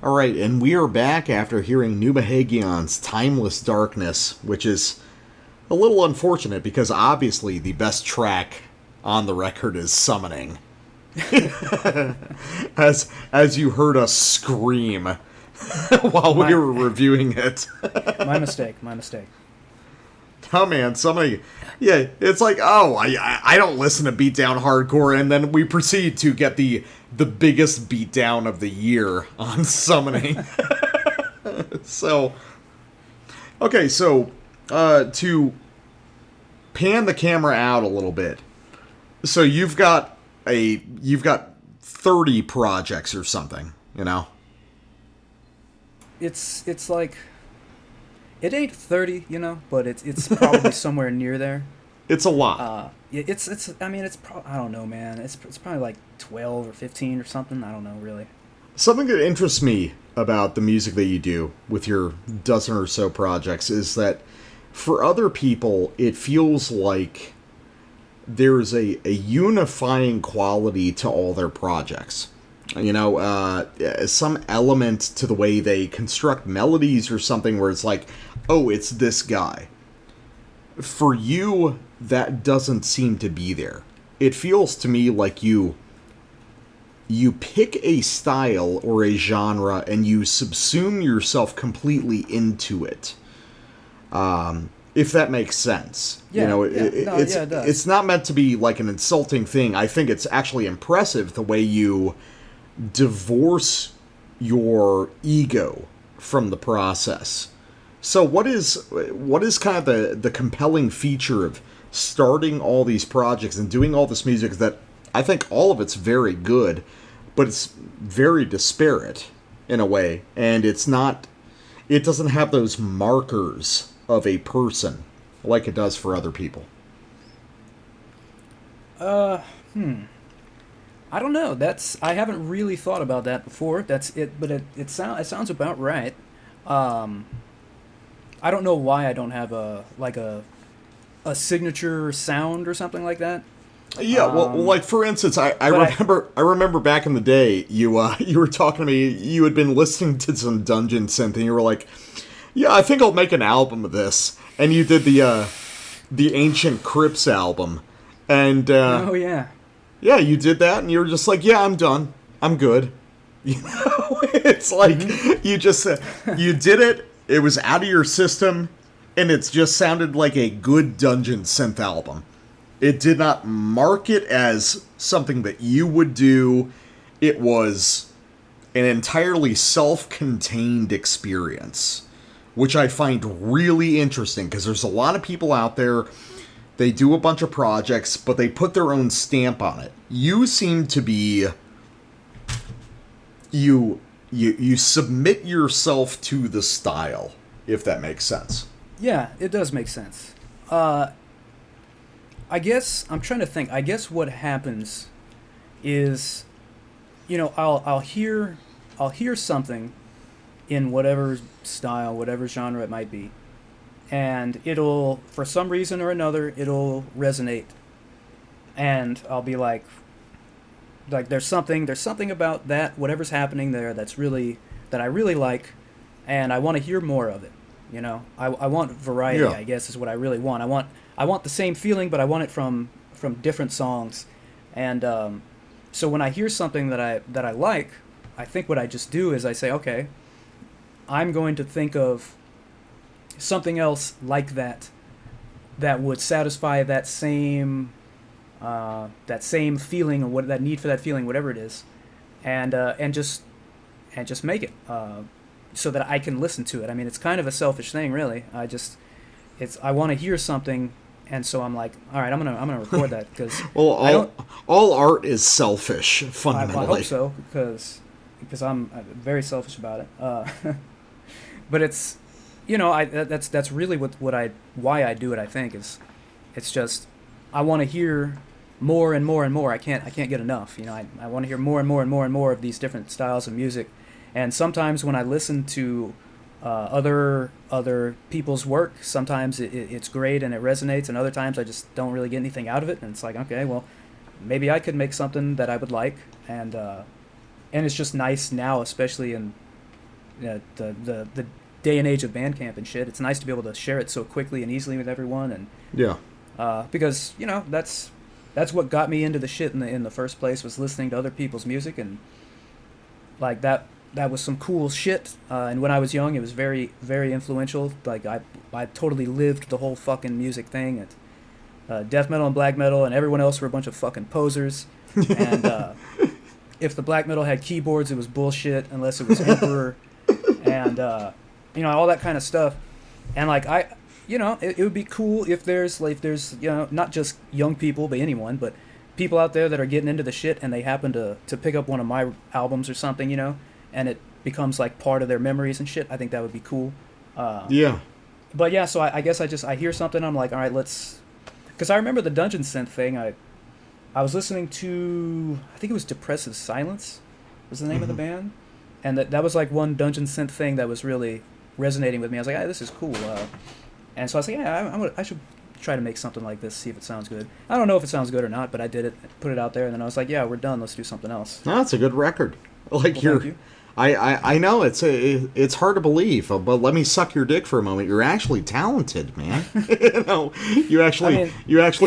All right, and we are back after hearing Pneuma Hagion's Timeless Darkness, which is a little unfortunate because obviously the best track on the record is Summoning. as you heard us scream while we were reviewing it. My mistake. Oh man, Summoning. Yeah, it's like, oh, I don't listen to beatdown hardcore, and then we proceed to get the biggest beatdown of the year on Summoning. So, okay, so to pan the camera out a little bit. So you've got 30 projects or something, you know? It's like, it ain't 30, you know, but it's probably somewhere near there. It's a lot. I don't know, man. It's probably like 12 or 15 or something. I don't know, really. Something that interests me about the music that you do with your dozen or so projects is that for other people, it feels like there's a unifying quality to all their projects. You know, some element to the way they construct melodies or something where it's like, oh, it's this guy. For you, that doesn't seem to be there. It feels to me like you pick a style or a genre and you subsume yourself completely into it. If that makes sense. Yeah, you know, it does. It's not meant to be like an insulting thing. I think it's actually impressive the way you divorce your ego from the process. So what is kind of the compelling feature of starting all these projects and doing all this music that I think all of it's very good, but it's very disparate in a way, and it doesn't have those markers of a person like it does for other people. I don't know. I haven't really thought about that before. That's it, but it sounds about right. I don't know why I don't have a signature sound or something like that. Yeah, well, like for instance, I remember back in the day, you were talking to me. You had been listening to some dungeon synth, and you were like, "Yeah, I think I'll make an album of this." And you did the Ancient Crypts album, and oh yeah, yeah, you did that, and you were just like, "Yeah, I'm done. I'm good." You know, it's like you just you did it. It was out of your system, and it just sounded like a good dungeon synth album. It did not mark it as something that you would do. It was an entirely self-contained experience, which I find really interesting, because there's a lot of people out there, they do a bunch of projects, but they put their own stamp on it. You seem to be... You submit yourself to the style, if that makes sense. Yeah, it does make sense. I guess I'm trying to think. I guess what happens is, you know, I'll hear something in whatever style, whatever genre it might be, and it'll, for some reason or another, it'll resonate, and I'll be like there's something about that, whatever's happening there, that I really like, and I want to hear more of it. You know, I want variety. Yeah. I guess is what I really want. I want the same feeling, but I want it from different songs, and so when I hear something that I like, I think what I just do is I say, okay, I'm going to think of something else like that would satisfy that same feeling, or that need for that feeling, whatever it is, and just make it so that I can listen to it. I mean, it's kind of a selfish thing, really. I want to hear something, and so I'm like, all right, I'm gonna record that, because all art is selfish fundamentally. I hope so, because I'm very selfish about it. But it's, you know, that's really why I do it. I think it's just I want to hear more and more and more. I can't get enough. You know, I want to hear more and more and more and more of these different styles of music. And sometimes when I listen to other people's work, sometimes it's great and it resonates, and other times I just don't really get anything out of it. And it's like, okay, well, maybe I could make something that I would like, and it's just nice now, especially in the day and age of Bandcamp and shit. It's nice to be able to share it so quickly and easily with everyone, and Yeah. because that's what got me into the shit in the first place, was listening to other people's music, and like that was some cool shit. And when I was young, it was very, very influential. Like I totally lived the whole fucking music thing. And death metal and black metal and everyone else were a bunch of fucking posers. And if the black metal had keyboards, it was bullshit unless it was Emperor, and all that kind of stuff. And like it would be cool if there's not just young people, but anyone, but people out there that are getting into the shit and they happen to pick up one of my albums or something, and it becomes like part of their memories and shit. I think that would be cool. Yeah. But yeah, so I guess I hear something, I'm like, all right, because I remember the Dungeon Synth thing. I was listening to, I think it was Depressive Silence was the name of the band, and that was like one Dungeon Synth thing that was really resonating with me. I was like, this is cool. And so I was like, I should try to make something like this, see if it sounds good. I don't know if it sounds good or not, but I did it, put it out there, and then I was like, yeah, we're done. Let's do something else. No, that's a good record. Like, well, thank you. I know it's hard to believe, but let me suck your dick for a moment. You're actually talented, man. You actually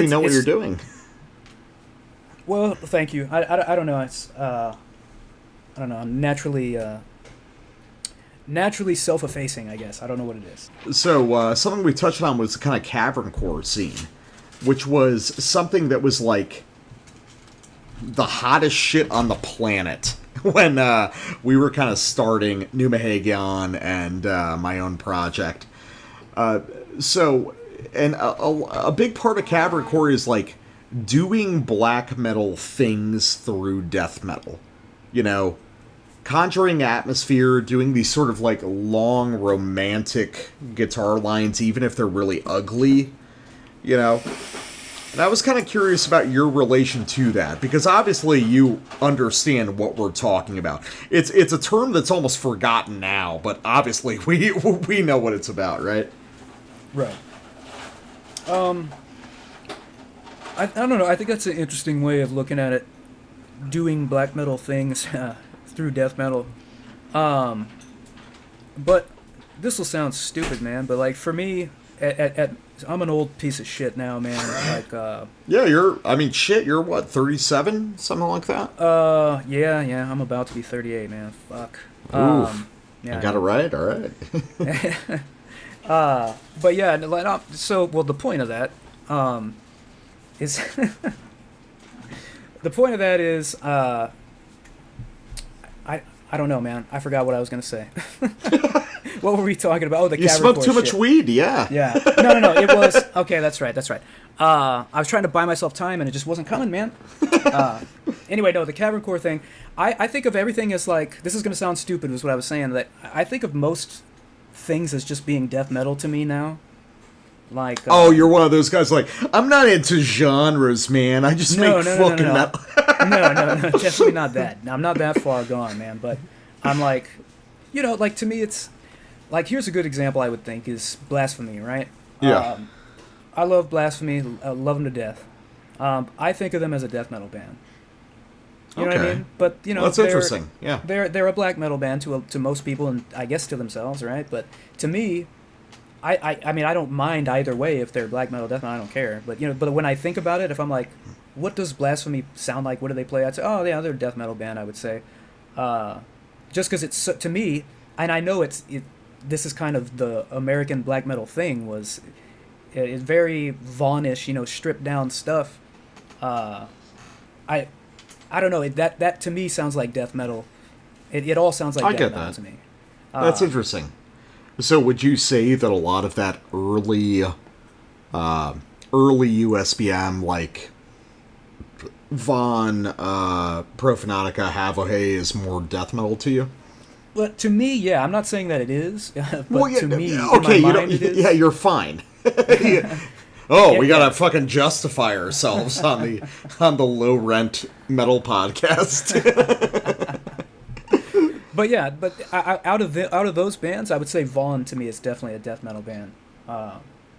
know what you're doing. Well, thank you. I don't know. It's I don't know. I'm naturally self-effacing, I guess. I don't know what it is. So something we touched on was the kind of caverncore scene, which was something that was like the hottest shit on the planet when we were kind of starting Pneuma Hagion and my own project. So a big part of caverncore is like doing black metal things through death metal. Conjuring atmosphere, doing these sort of like long romantic guitar lines, even if they're really ugly, And I was kind of curious about your relation to that, because obviously you understand what we're talking about. It's a term that's almost forgotten now, but obviously we know what it's about, right? Right. I don't know. I think that's an interesting way of looking at it, doing black metal things through death metal. But this will sound stupid, man, but like for me, I'm an old piece of shit now, man. Like yeah, you're what, 37, something like that? Yeah, I'm about to be 38, man. Fuck. Oof. Yeah, I got it right. All right. But yeah, the point of that is the point of that is I don't know, man. I forgot what I was gonna say. What were we talking about? Oh, the you smoked too much weed, yeah. Yeah. No. It was okay. That's right. I was trying to buy myself time, and it just wasn't coming, man. Anyway, no, the caverncore thing. I think of everything as like, this is gonna sound stupid, was what I was saying. That I think of most things as just being death metal to me now. Like you're one of those guys like, I'm not into genres, man. I just make fucking metal. No, definitely not that. I'm not that far gone, man. But I'm like, like to me, it's like, here's a good example I would think is Blasphemy, right? Yeah. I love Blasphemy. I love them to death. I think of them as a death metal band. You know what I mean? But that's interesting. Yeah. They're a black metal band to most people, and I guess to themselves, right? But to me, I mean, I don't mind either way if they're black metal, death metal. I don't care. But but when I think about it, if I'm like, what does Blasphemy sound like? What do they play? I'd say, oh yeah, they're a death metal band. I would say, just because it's to me, and I know this is kind of the American black metal thing, was it's very Vaughnish, stripped down stuff. I don't know, that to me sounds like death metal. It all sounds like death metal to me. That's interesting. So would you say that a lot of that early USBM, like Vaughn, Profanatica, Havohe, is more death metal to you? But to me, yeah, I'm not saying that it is, but to me, okay, in my mind, it is. Yeah, you're fine. We gotta fucking justify ourselves on the low rent metal podcast. But yeah, out of those bands, I would say Vaughn to me is definitely a death metal band.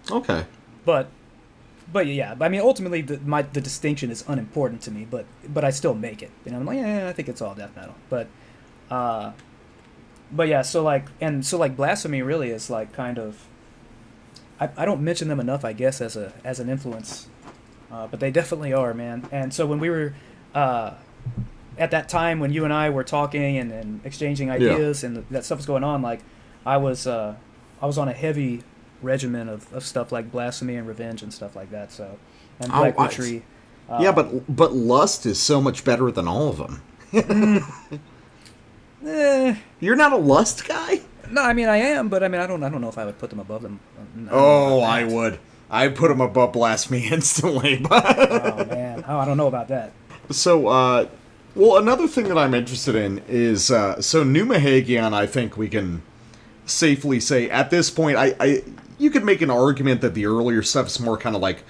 Okay. But yeah, I mean, ultimately the distinction is unimportant to me, but I still make it. I'm like, I think it's all death metal. But but yeah, so like Blasphemy really is like kind of, I don't mention them enough, I guess, as an influence, but they definitely are, man. And so when we were at that time when you and I were talking and exchanging ideas and that stuff was going on, like I was on a heavy regimen of stuff like Blasphemy and Revenge and stuff like that. So and Black Witchery. Yeah, but Lust is so much better than all of them. You're not a Lust guy? No, I mean I am, but I mean I don't know if I would put them above them. I would. I'd put them above Blasphemy instantly. Oh man, I don't know about that. So, well, another thing that I'm interested in is so Pneuma Hagion. I think we can safely say at this point, you could make an argument that the earlier stuff is more kind of like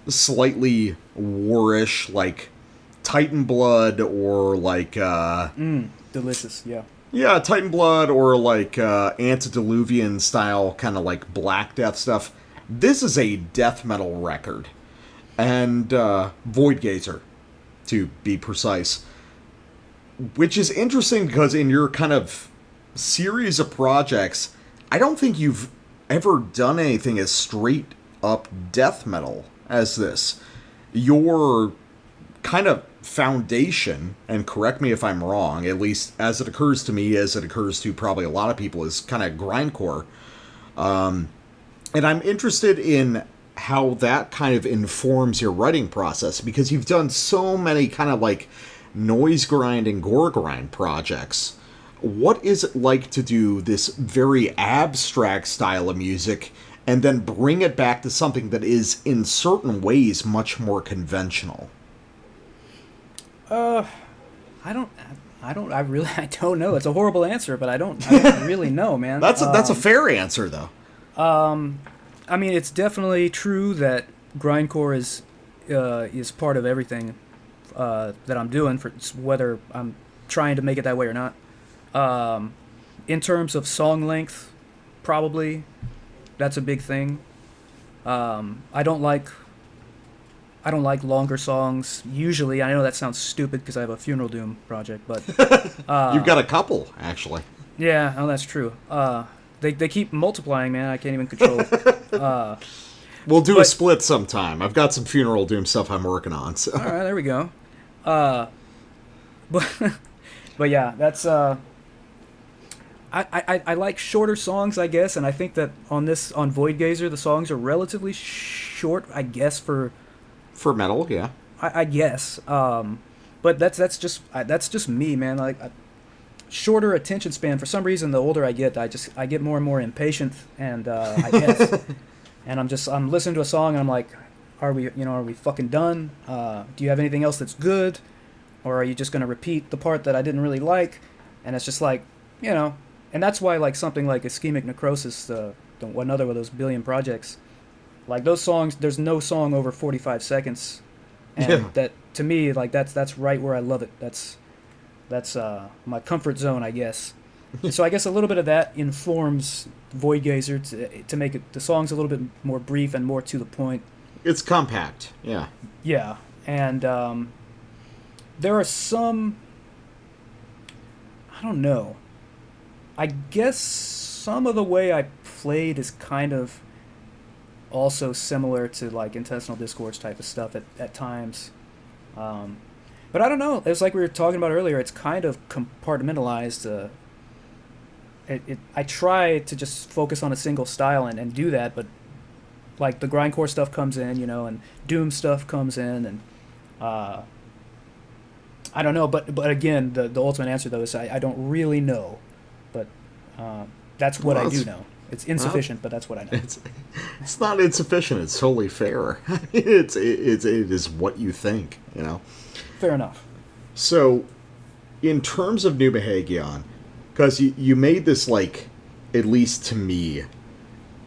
slightly warish, like Titan Blood or like delicious, yeah. Yeah, Titan Blood or like Antediluvian style kind of like Black Death stuff. This is a death metal record. And Voidgazer, to be precise. Which is interesting because in your kind of series of projects, I don't think you've ever done anything as straight up death metal as this. Your kind of foundation, and correct me if I'm wrong, at least as it occurs to me, as it occurs to probably a lot of people, is kind of grindcore. And I'm interested in how that kind of informs your writing process, because you've done so many kind of like noise grind and gore grind projects. What is it like to do this very abstract style of music and then bring it back to something that is in certain ways much more conventional? I don't know. It's a horrible answer, but I don't really know, man. That's a fair answer, though. I mean, it's definitely true that grindcore is part of everything that I'm doing, for whether I'm trying to make it that way or not. In terms of song length, probably that's a big thing. I don't like longer songs usually. I know that sounds stupid because I have a Funeral Doom project, but you've got a couple actually. Yeah, oh, that's true. They keep multiplying, man. I can't even control it. We'll do a split sometime. I've got some Funeral Doom stuff I'm working on. So. All right, there we go. But yeah, that's I like shorter songs, I guess, and I think that on Voidgazer the songs are relatively short, I guess, for metal, yeah. I guess. But that's just me, man. Like shorter attention span. For some reason, the older I get get more and more impatient, and I guess, and I'm listening to a song and I'm like, are we fucking done? Do you have anything else that's good, or are you just gonna repeat the part that I didn't really like? And it's just like, and that's why like something like Ischemic Necrosis, another of those billion projects, like those songs, there's no song over 45 seconds, and that to me, like that's right where I love it. That's my comfort zone, I guess. And so I guess a little bit of that informs Voidgazer to make the songs a little bit more brief and more to the point. It's compact, yeah. Yeah, and there are some, I don't know, I guess some of the way I played is kind of also similar to like Intestinal Disgorge type of stuff at times. But I don't know. It's like we were talking about earlier. It's kind of compartmentalized. I try to just focus on a single style and do that, but like the grindcore stuff comes in, and Doom stuff comes in, and I don't know. But again, the ultimate answer though is I don't really know, but that's what I do know. It's insufficient, but that's what I know. It's not insufficient. It's totally fair. It is what you think, Fair enough. So, in terms of Pneuma Hagion, because you made this, like, at least to me,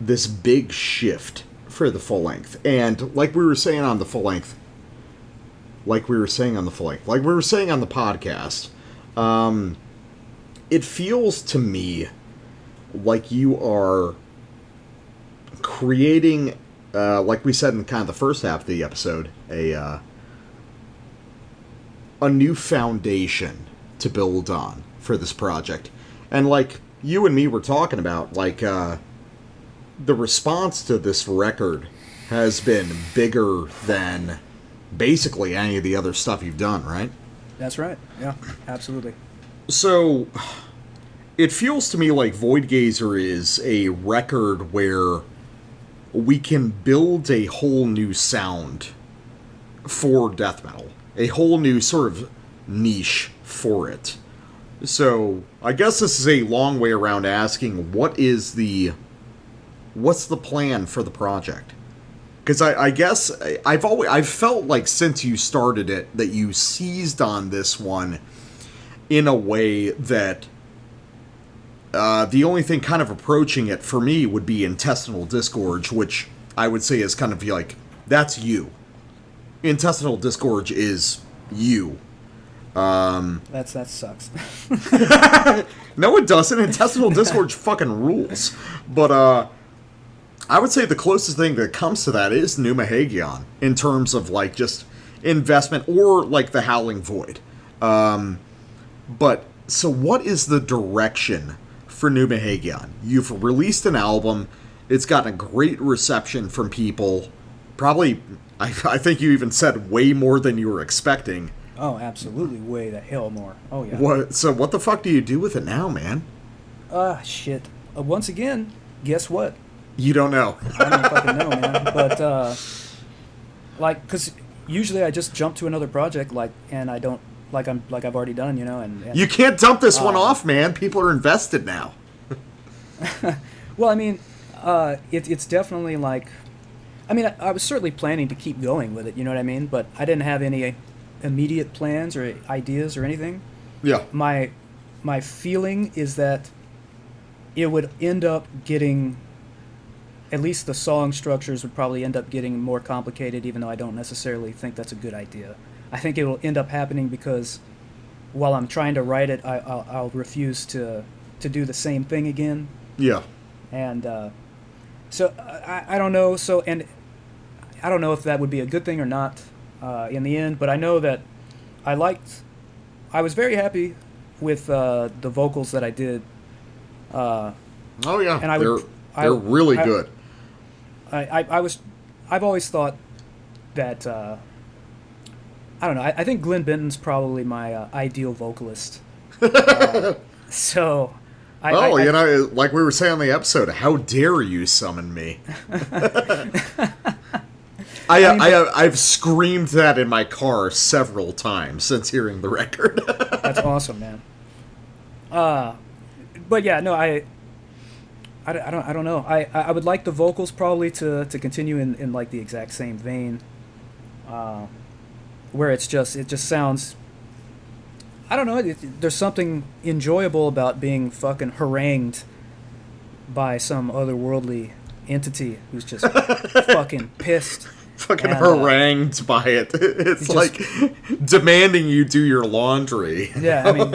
this big shift for the full length. And like we were saying on the full length, like we were saying on the podcast, it feels to me like you are creating, like we said in kind of the first half of the episode, a new foundation to build on for this project. And like you and me were talking about, like the response to this record has been bigger than basically any of the other stuff you've done, right? That's right. Yeah, absolutely. So it feels to me like Voidgazer is a record where we can build a whole new sound for death metal, a whole new sort of niche for it. So I guess this is a long way around asking, what's the plan for the project? Because I guess I've felt like since you started it that you seized on this one in a way that the only thing kind of approaching it for me would be Intestinal Disgorge, which I would say is kind of like, that's you. Intestinal Disgorge is you. That sucks. No, it doesn't. Intestinal Disgorge fucking rules. But I would say the closest thing that comes to that is Pneuma Hagion in terms of like just investment, or like the Howling Void. But so what is the direction for Pneuma Hagion? You've released an album. It's gotten a great reception from people. Probably, I think you even said way more than you were expecting. Oh, absolutely, way the hell more. Oh, yeah. So what the fuck do you do with it now, man? Shit. Once again, guess what? You don't know. I don't fucking know, man. But, like, because usually I just jump to another project, like, and I don't, like I've already done, you know, and you can't dump this one off, man. People are invested now. Well, I mean, it's definitely like, I mean, I was certainly planning to keep going with it, you know what I mean? But I didn't have any immediate plans or ideas or anything. Yeah. My feeling is that it would end up getting, at least the song structures would probably end up getting more complicated, even though I don't necessarily think that's a good idea. I think it will end up happening because while I'm trying to write it, I'll refuse to do the same thing again. Yeah. And so I don't know. So, and I don't know if that would be a good thing or not in the end. But I know that I was very happy with the vocals that I did. Oh yeah, and they're really good. I've always thought that I don't know. I think Glenn Benton's probably my ideal vocalist. So. You know, like we were saying on the episode, how dare you summon me? I've screamed that in my car several times since hearing the record. That's awesome, man. But yeah, no, I don't know. I would like the vocals probably to continue in like the exact same vein, where it just sounds. I don't know. There's something enjoyable about being fucking harangued by some otherworldly entity who's just fucking pissed. Fucking harangued by it. It's like demanding you do your laundry. Yeah, I mean,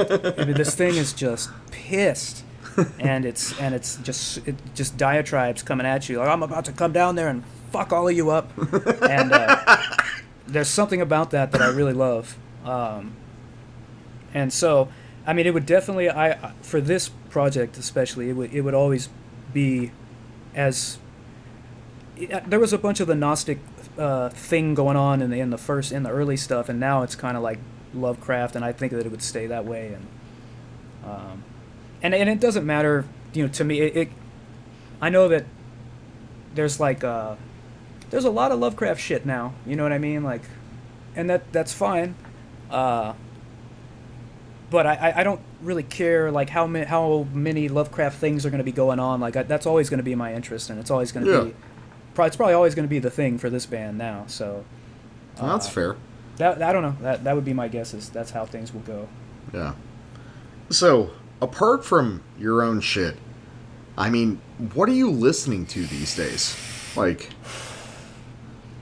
this thing is just pissed, and it's just diatribes coming at you like, I'm about to come down there and fuck all of you up, and there's something about that I really love. And so, I mean, it would definitely, for this project especially, it would always be as, there was a bunch of the Gnostic thing going on in the early stuff, and now it's kind of like Lovecraft, and I think that it would stay that way, and it doesn't matter, you know, to me, I know that there's like, there's a lot of Lovecraft shit now, you know what I mean, like, and that's fine, but I don't really care like how many Lovecraft things are going to be going on. Like that's always going to be my interest, and it's always going to be. It's probably always going to be the thing for this band now. So. That's fair. I don't know. That would be my guess. Is that's how things will go. Yeah. So apart from your own shit, I mean, what are you listening to these days? Like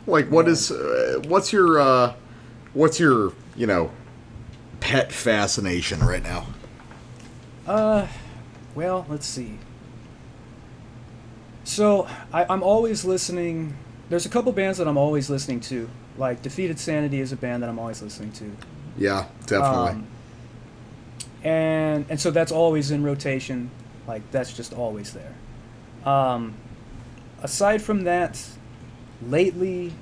what's your you know, pet fascination right now? Well, let's see. So, I'm always listening. There's a couple bands that I'm always listening to. Like, Defeated Sanity is a band that I'm always listening to. Yeah, definitely. and so that's always in rotation. Like that's just always there. Aside from that, lately,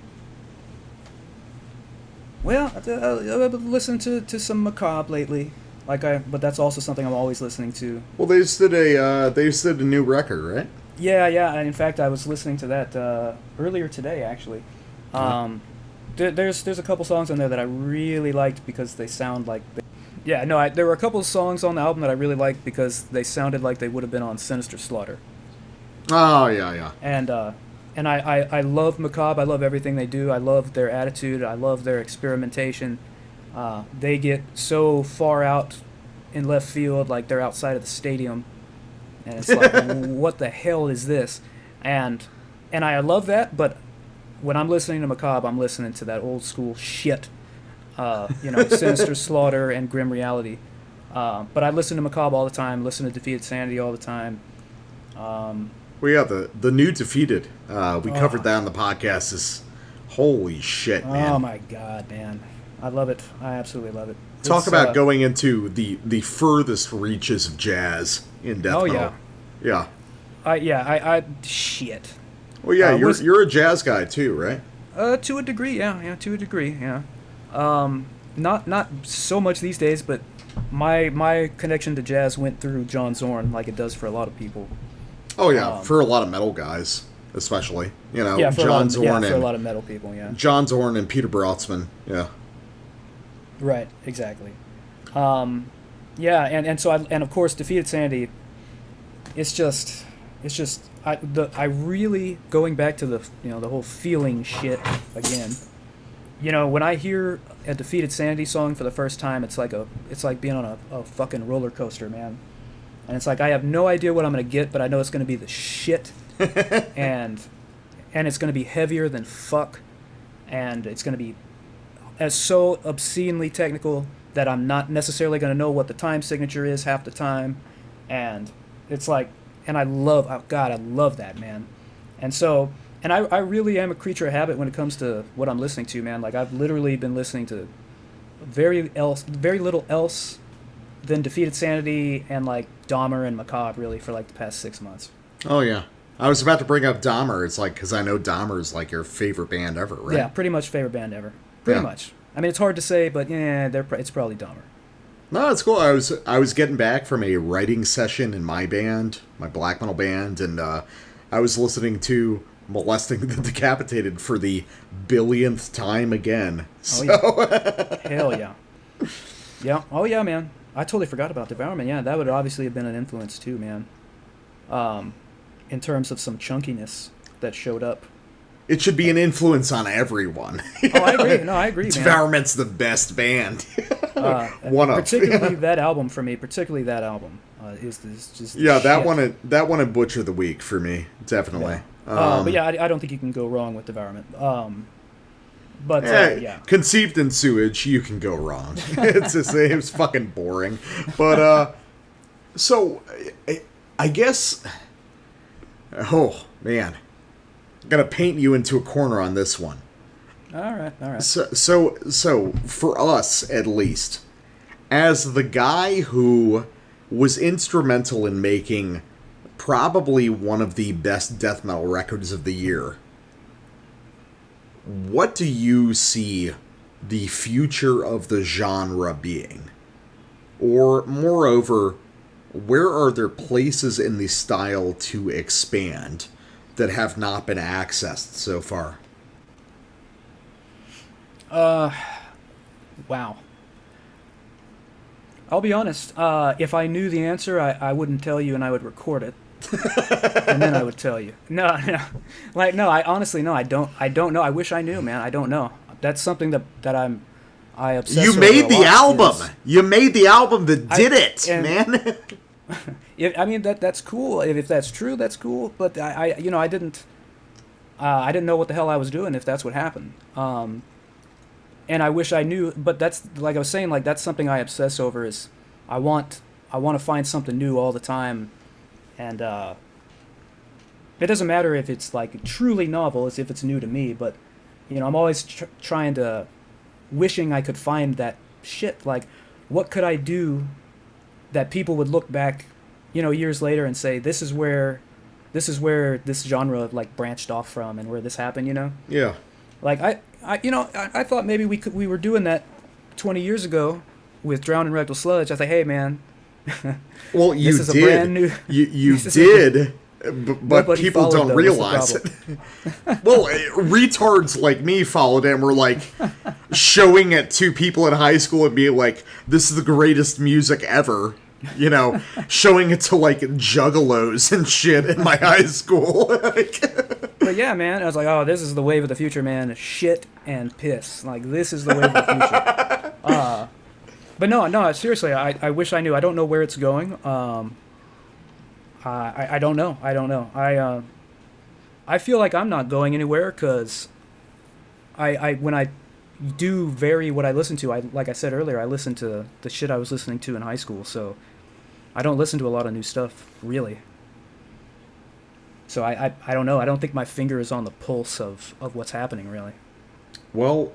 well, I've been listening to some Macabre lately. But that's also something I'm always listening to. Well, they just did a new record, right? Yeah, yeah. And in fact, I was listening to that earlier today, actually. There's a couple songs on there that I really liked because they sound like. There were a couple of songs on the album that I really liked because they sounded like they would have been on Sinister Slaughter. Oh yeah. And I love Macabre. I love everything they do. I love their attitude. I love their experimentation. They get so far out in left field, like they're outside of the stadium, and it's like, what the hell is this? And I love that. But when I'm listening to Macabre, I'm listening to that old school shit. Sinister Slaughter and Grim Reality. But I listen to Macabre all the time. Listen to Defeated Sanity all the time. Well, yeah, the new Defeated. We covered that on the podcast. Is holy shit, man! Oh my god, man! I love it. I absolutely love it. Talk about going into the furthest reaches of jazz in death metal. Yeah. I shit. Well, yeah, you're a jazz guy too, right? To a degree, yeah, to a degree, yeah. Not so much these days, but my connection to jazz went through John Zorn, like it does for a lot of people. Oh yeah, for a lot of metal guys, especially. For a lot of metal people, yeah. John Zorn and Peter Brautzman, yeah. Right, exactly. And of course Defeated Sanity. It's just I really going back to the whole feeling shit again. When I hear a Defeated Sanity song for the first time, it's like being on a fucking roller coaster, man. And it's like I have no idea what I'm gonna get, but I know it's gonna be the shit, and it's gonna be heavier than fuck, and it's gonna be so obscenely technical that I'm not necessarily gonna know what the time signature is half the time, and it's like, and I love that, man, and so. And I really am a creature of habit when it comes to what I'm listening to, man. Like, I've literally been listening to very little else than Defeated Sanity and, like, Dahmer and Macabre, really, for, like, the past 6 months. Oh, yeah. I was about to bring up Dahmer. It's like, because I know Dahmer's, like, your favorite band ever, right? Yeah, pretty much favorite band ever. Pretty much. I mean, it's hard to say, but, yeah, it's probably Dahmer. No, it's cool. I was getting back from a writing session in my band, my black metal band, and I was listening to Molesting the Decapitated for the billionth time again. Oh, yeah. Hell yeah. Yeah. Oh, yeah, man. I totally forgot about Devourment. Yeah, that would obviously have been an influence, too, man. In terms of some chunkiness that showed up. It should be an influence on everyone. Oh, I agree. No, I agree, man. Devourment's the best band. One of. Particularly that album for me. Particularly that album is just. Yeah, that shit. one and Butcher of the Week for me, definitely. Yeah. But yeah, I don't think you can go wrong with Devourment. Yeah. Conceived in Sewage, you can go wrong. It was fucking boring. But, so, I guess, oh, man. I'm going to paint you into a corner on this one. All right. So, for us, at least, as the guy who was instrumental in making probably one of the best death metal records of the year, what do you see the future of the genre being? Or, moreover, where are there places in the style to expand that have not been accessed so far? Wow. I'll be honest. If I knew the answer, I wouldn't tell you, and I would record it, and then I would tell you. No. I honestly, no. I don't know. I wish I knew, man. I don't know. That's something that I obsess You over made a the lot. album. You made the album that did it, man. I mean that's cool. If that's true, that's cool. But I didn't know what the hell I was doing if that's what happened. And I wish I knew. But that's, like I was saying, like that's something I obsess over. Is I want to find something new all the time, and it doesn't matter if it's like truly novel, as if it's new to me. But I'm always trying to, wishing I could find that shit. Like, what could I do that people would look back, years later and say, this is where this genre like branched off from and where this happened. Yeah. Like I thought maybe we were doing that 20 years ago with Drown in Rectal Sludge. I was like, hey man, well, you this is did. A brand new, you did, but people don't realize it. Well, retards like me followed it and were like showing it to people in high school and being like, "This is the greatest music ever." Showing it to like juggalos and shit in my high school. But yeah, man, I was like, oh, this is the wave of the future, man. Shit and piss. Like, this is the wave of the future. But no, seriously, I wish I knew. I don't know where it's going. I don't know. I feel like I'm not going anywhere because when I do vary what I listen to, like I said earlier, I listen to the shit I was listening to in high school, so I don't listen to a lot of new stuff, really. So I don't know. I don't think my finger is on the pulse of what's happening, really. Well,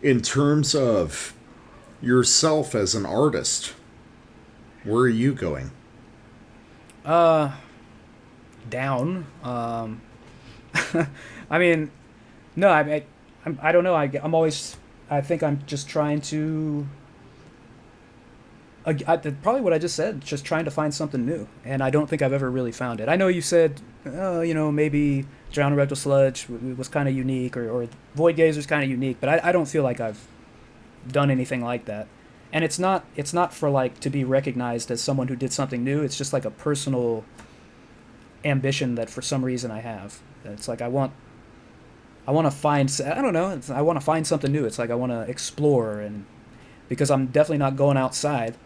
in terms of yourself as an artist, where are you going? Down. I mean, no, I don't know. I'm always. I think I'm just trying to. Probably what I just said. Just trying to find something new, and I don't think I've ever really found it. I know you said, maybe Drown in Rectal Sludge was kind of unique, or Voidgazer's kind of unique, but I don't feel like I've done anything like that. And it's not for like to be recognized as someone who did something new. It's just like a personal ambition that for some reason I have. It's like I want to find, I don't know, I want to find something new. It's like I want to explore, and because I'm definitely not going outside.